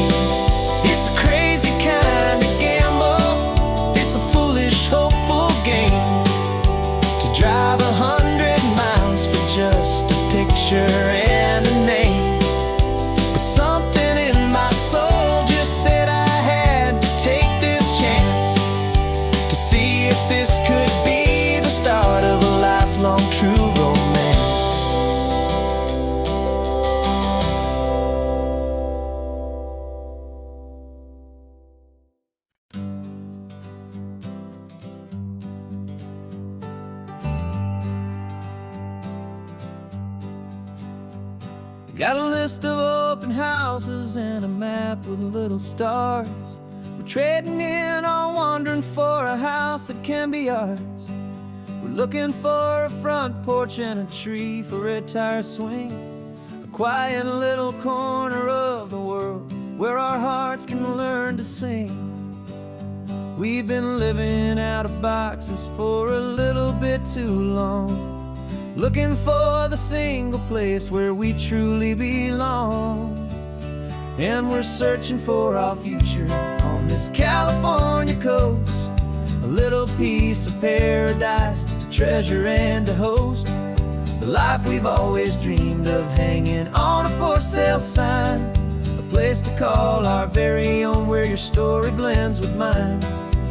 It's a crazy kind of gamble. It's a foolish, hopeful game, to drive 100 miles for just a picture and a name. But something in my soul just said I had to take this chance, to see if this could be the start of a lifelong true romance. Got a list of open houses and a map with little stars. We're trading in or wandering for a house that can be ours. We're looking for a front porch and a tree for a tire swing, a quiet little corner of the world where our hearts can learn to sing. We've been living out of boxes for a little bit too long, looking for the single place where we truly belong. And we're searching for our future on this California coast, a little piece of paradise to treasure and to host, the life we've always dreamed of, hanging on a for sale sign, a place to call our very own, where your story blends with mine.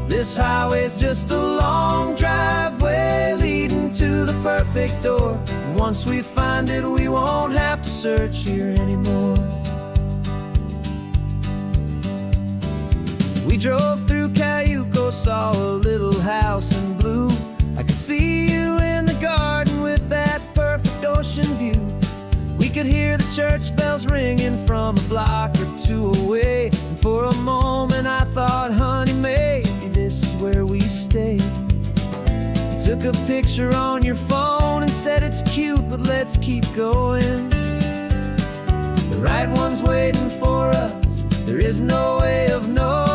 This highway's just a long driveway leading to the perfect door, and once we find it we won't have to search here anymore.
We drove through Cayuco, saw a little house in blue. I could see you in the garden with that perfect ocean view. We could hear the church bells ringing from a block or two away. And for a moment I thought, honey, maybe this is where we stay. You took a picture on your phone and said it's cute, but let's keep going. The right one's waiting for us, there is no way of knowing.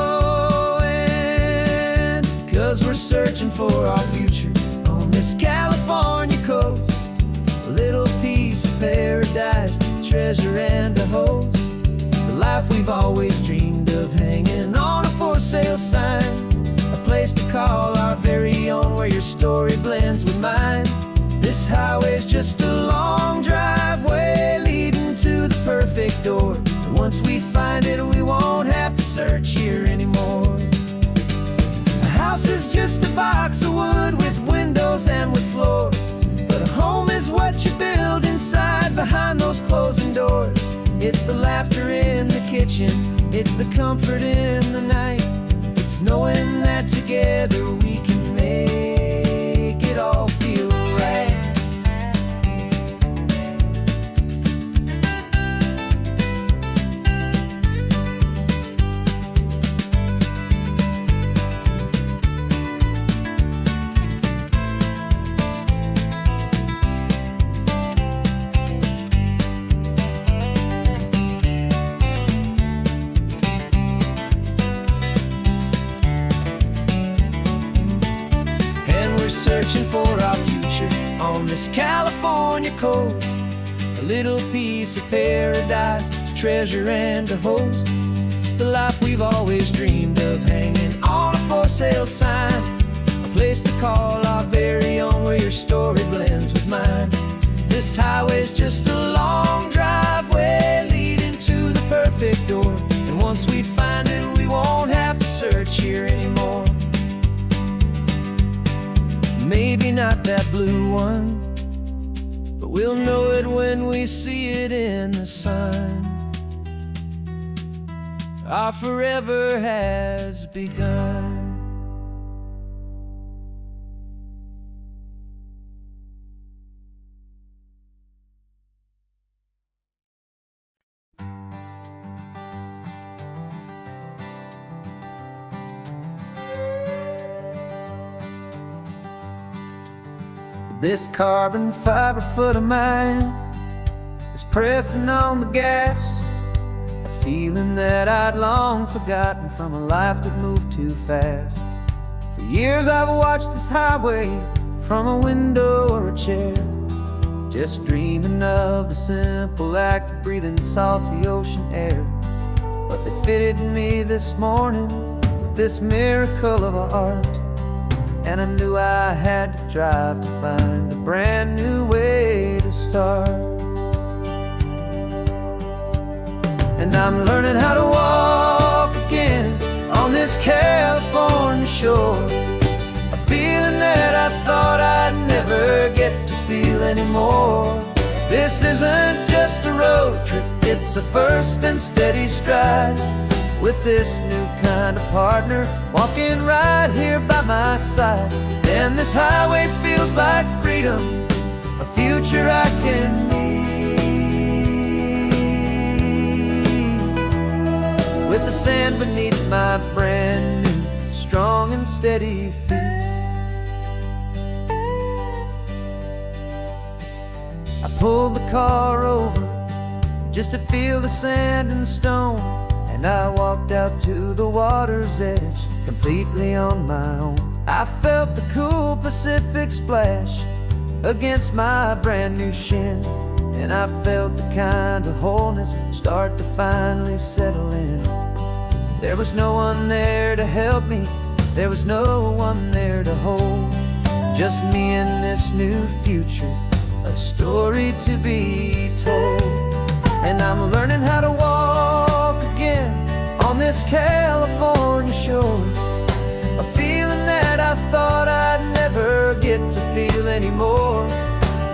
'Cause we're searching for our future on this California coast. A little piece of paradise to treasure and to host. The life we've always dreamed of, hanging on a for sale sign. A place to call our very own, where your story blends with mine. This highway's just a long driveway leading to the perfect door. And once we find it, we won't have to search here anymore. A house is just a box of wood with windows and with floors. But a home is what you build inside, behind those closing doors. It's the laughter in the kitchen, it's the comfort in the night. It's knowing that together we can make it all feel right. Searching for our future on this California coast. A little piece of paradise to treasure and to host. The life we've always dreamed of, hanging on a for sale sign. A place to call our very own, where your story blends with mine. This highway's just a long driveway leading to the perfect door. And once we find it, we won't have to search here anymore. Maybe not that blue one, but we'll know it when we see it in the sun. Our forever has begun. This carbon fiber foot of mine is pressing on the gas. A feeling that I'd long forgotten from a life that moved too fast. For years I've watched this highway from a window or a chair, just dreaming of the simple act of breathing salty ocean air. But they fitted me this morning with this miracle of art. And I knew I had to drive to find a brand new way to start. And I'm learning how to walk again on this California shore. A feeling that I thought I'd never get to feel anymore. This isn't just a road trip, it's a first and steady stride. With this new kind of partner walking right here by my side. And this highway feels like freedom, a future I can need. With the sand beneath my brand new, strong and steady feet. I pulled the car over just to feel the sand and stone. And I walked out to the water's edge, completely on my own. I felt the cool Pacific splash against my brand new shin. And I felt the kind of wholeness start to finally settle in. There was no one there to help me, there was no one there to hold. Just me and this new future, a story to be told. And I'm learning how to walk again on this California shore. A feeling that I thought I'd never get to feel anymore.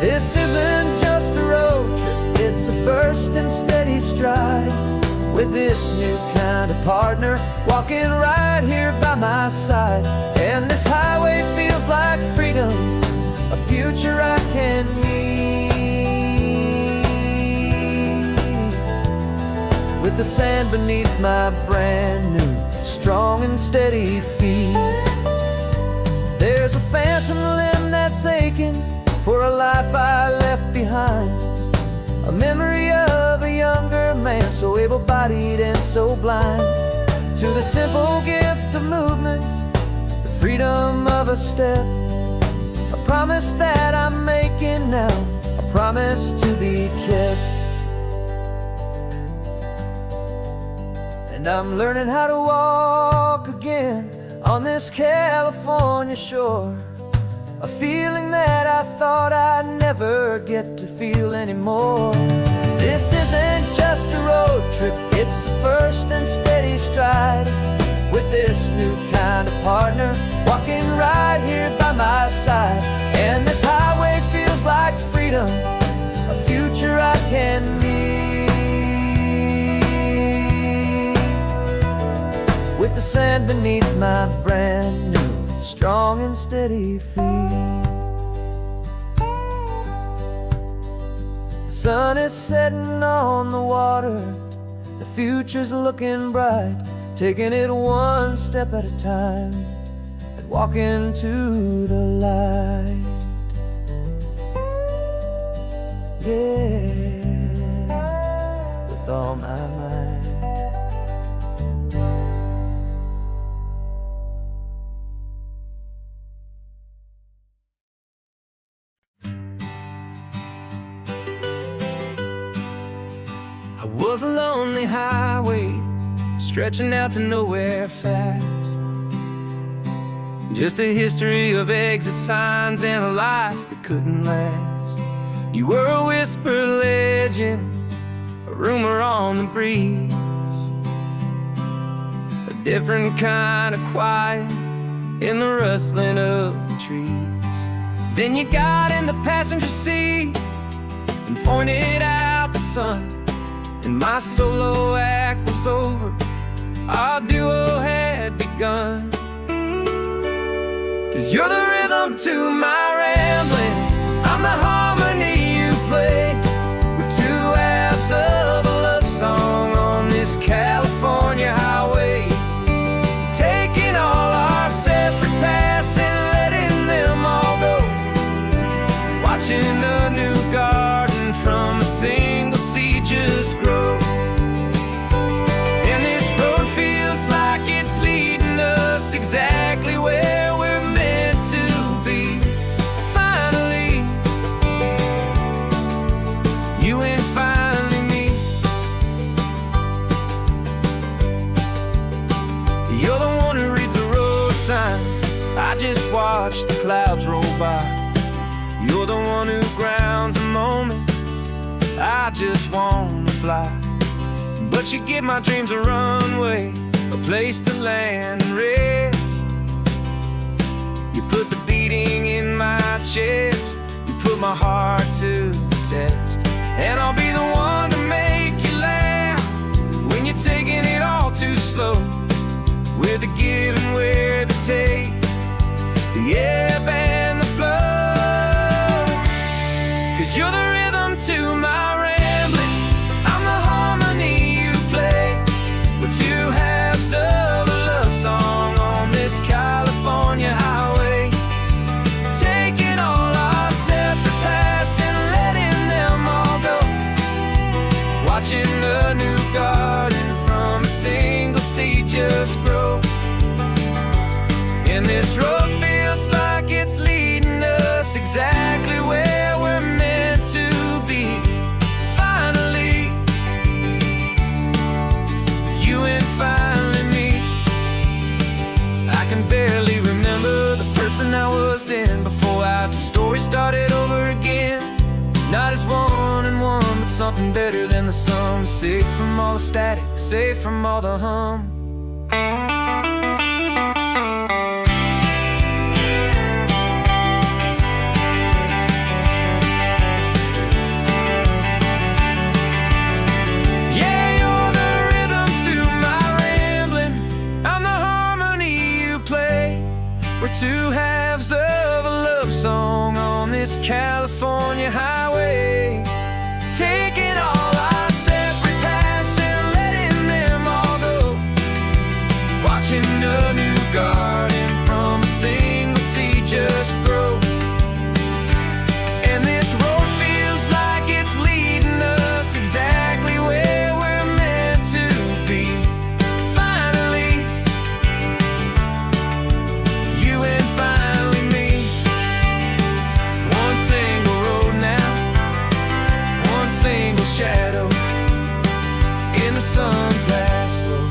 This isn't just a road trip, it's a first and steady stride. with this new kind of partner walking right here by my side. And this highway feels like freedom, a future I can meet. With the sand beneath my brand new, strong and steady feet. There's a phantom limb that's aching for a life I left behind, a memory of a younger man, so able-bodied and so blind. To the simple gift of movement, the freedom of a step, a promise that I'm making now, a promise to be kept. And I'm learning how to walk again on this California shore, a feeling that I thought I'd never get to feel anymore. This isn't just a road trip, it's a first and steady stride. With this new kind of partner walking right here by my side. And this highway feels like freedom, a future I can meet. With the sand beneath my brand new, strong and steady feet. The sun is setting on the water, the future's looking bright, taking it one step at a time and walking to the light. Yeah, with all my might. I was a lonely highway, stretching out to nowhere fast. Just a history of exit signs and a life that couldn't last. You were a whisper legend, a rumor on the breeze, a different kind of quiet in the rustling of the trees. Then you got in the passenger seat and pointed out the sun, and my solo act was over, our duo had begun. 'Cause you're the rhythm to my rambling, I'm the harmony you play. We're two halves of a love song on this California highway, taking all our separate paths and letting them all go. Watching a new garden from a single seed just grow. And this road feels like it's leading us exactly where we're meant to be. Finally, you and finally me. You're the one who reads the road signs, I just watch the clouds roll by. You're the one who grounds the moment, I just wanna fly. But you give my dreams a runway, a place to land and rest. You put the beating in my chest, you put my heart to the test. And I'll be the one to make you laugh when you're taking it all too slow. With the give and we're the take, the ebb and the flow. 'Cause you're the rhythm to my rambling, I'm the harmony you play. We're two halves of a love song on this California highway, taking all our separate paths and letting them all go. Watching a new garden from a single seed just grow. And this road feels like it's leading us exactly where we're meant to be. Finally, you and finally me. I can barely remember the person I was then, before our two stories started over again. Not as one and one, but something better than the sum. Safe from all the static, safe from all the hum. Yeah, you're the rhythm
highway, taking all our separate paths and letting them all go. Watching a new garden from a single seed just grow. And this road feels like it's leading us exactly where we're meant to be. Finally, you and finally me. One single road now, one single shadow in the sun's last glow.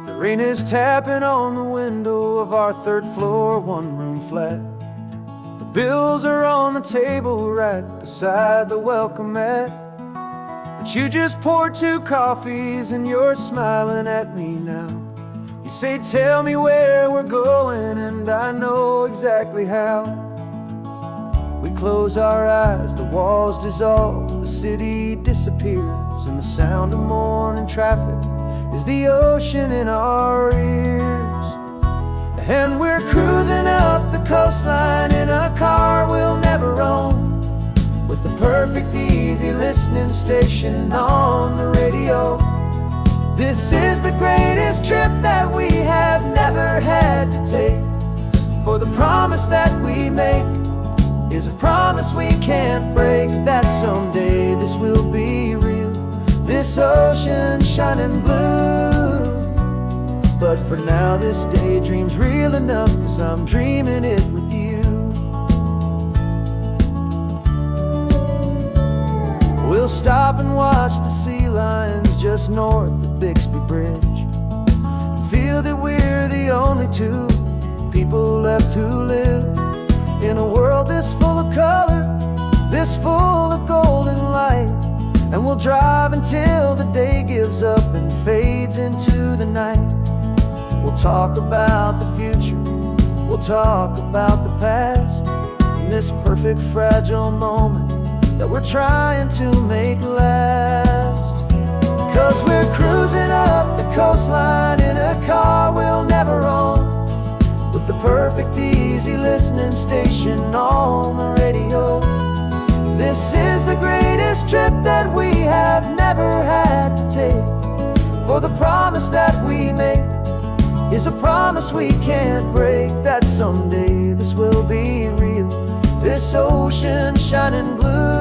The rain is tapping on the window of our third floor, one-room flat. The bills are on the table right beside the welcome mat. But you just poured 2 coffees and you're smiling at me now. You say, tell me where we're going, and I know exactly how. We close our eyes, the walls dissolve, the city disappears, and the sound of morning traffic is the ocean in our ears. And we're cruising up the coastline in a car we'll never own, with the perfect easy listening station on the radio. This is the greatest trip that we have never had to take, for the promise that we make is a promise we can't break, that someday this will be real, this ocean shining blue. But for now this daydream's real enough, 'cause I'm dreaming it with you. We'll stop and watch the sea lions just north of Bixby Bridge, and feel that we're the only 2 people left who live in a world this full of color, this full of golden light. And we'll drive until the day gives up and fades into the night. We'll talk about the future, we'll talk about the past, in this perfect fragile moment that we're trying to make last. 'Cause we're cruising up the coastline in a car we'll never own, with the perfect easy listening station on the radio. This is the greatest trip that we have never had to take, for the promise that we make is a promise we can't break, that someday this will be real, this ocean shining blue.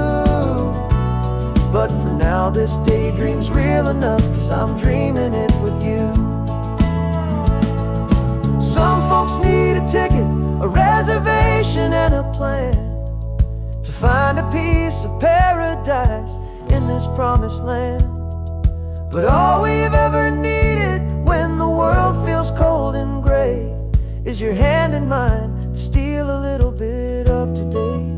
But for now this daydream's real enough, 'cause I'm dreaming it with you. Some folks need a ticket, a reservation and a plan, to find a piece of paradise in this promised land. But all we've ever needed when the world feels cold and gray is your hand in mine to steal a little bit of today.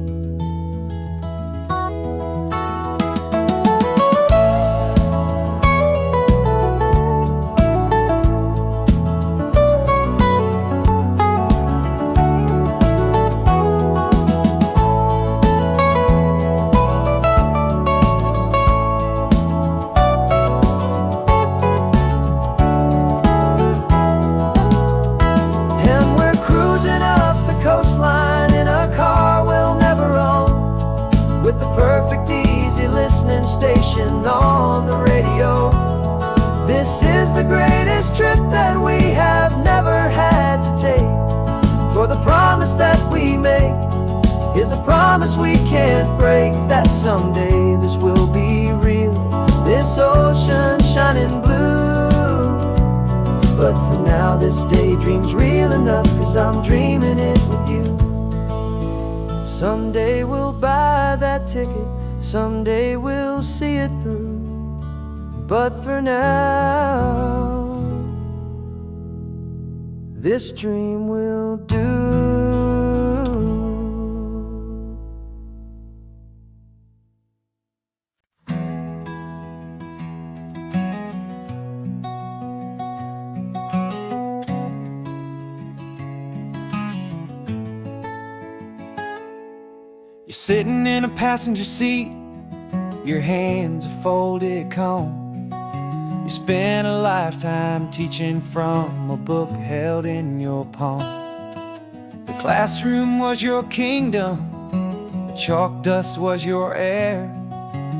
Station on the radio. This is the greatest trip that we have never had to take, for the promise that we make is a promise we can't break, that someday this will be real, this ocean shining blue. But for now this daydream's real enough, 'cause I'm dreaming it with you. Someday we'll buy that ticket, someday we'll see it through, but for now this dream will do. You're sitting in a passenger seat, your hands are folded calm. You spent a lifetime teaching from a book held in your palm. The classroom was your kingdom, the chalk dust was your air.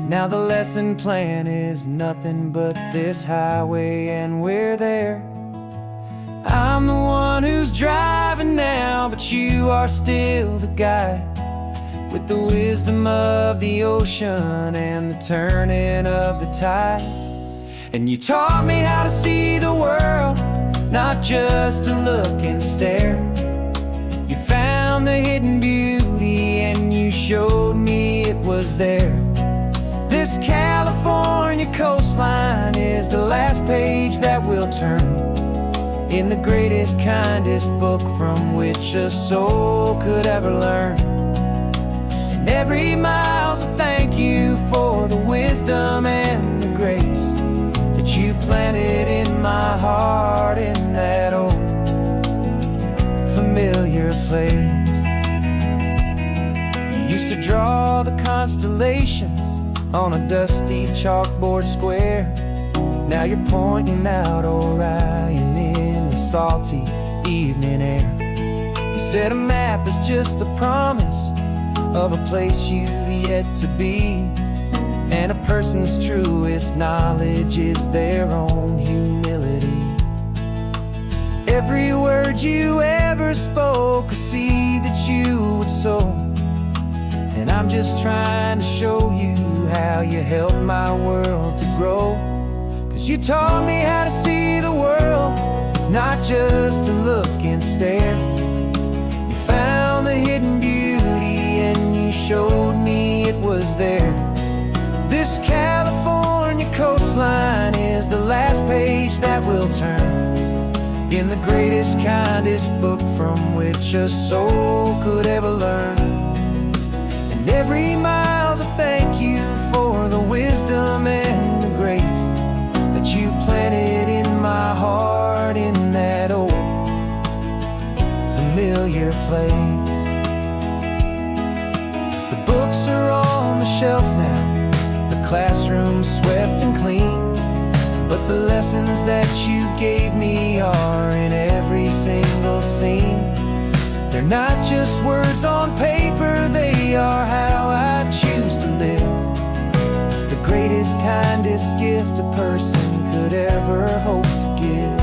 Now the lesson plan is nothing but this highway and we're there. I'm the one who's driving now, but you are still the guide, with the wisdom of the ocean and the turning of the tide. And you taught me how to see the world, not just to look and stare. You found the hidden beauty and you showed me it was there. This California coastline is the last page that we'll turn in the greatest, kindest book from which a soul could ever learn. And every mile's a thank you for the wisdom and the grace that you planted in my heart in that old familiar place. You used to draw the constellations on a dusty chalkboard square. Now you're pointing out Orion in the salty evening air. You said a map is just a promise of a place you've yet to be, and a person's truest knowledge is their own humility. Every word you ever spoke, a seed that you would sow, and I'm just trying to show you how you helped my world to grow. 'Cause you taught me how to see the world, not just to look and stare. You found the hidden beauty and you showed me it was there. This California coastline is the last page that we'll turn in the greatest, kindest book from which a soul could ever learn. And every mile's a thank you for the wisdom and the grace that you planted in my heart in that old familiar place. The books are on the shelf now, the classroom swept and clean, but the lessons that you gave me are in every single scene. They're not just words on paper, they are how I choose to live. The greatest, kindest gift a person could ever hope to give.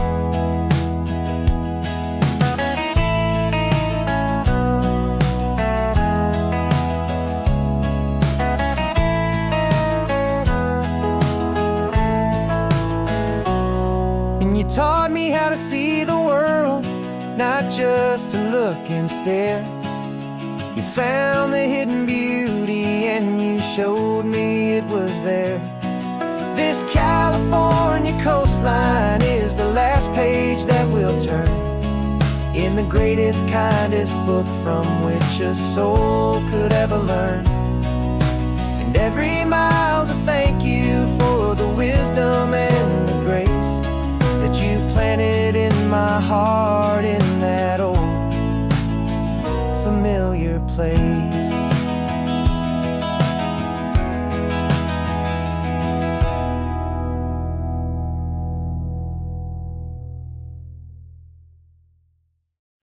And you taught me how to see the world, not just to look and stare. You found the hidden beauty and you showed me it was there. This California coastline is the last page that we'll turn in the greatest, kindest book from which a soul could ever learn. And every mile's a thank you for the wisdom and the grace that you planted in my heart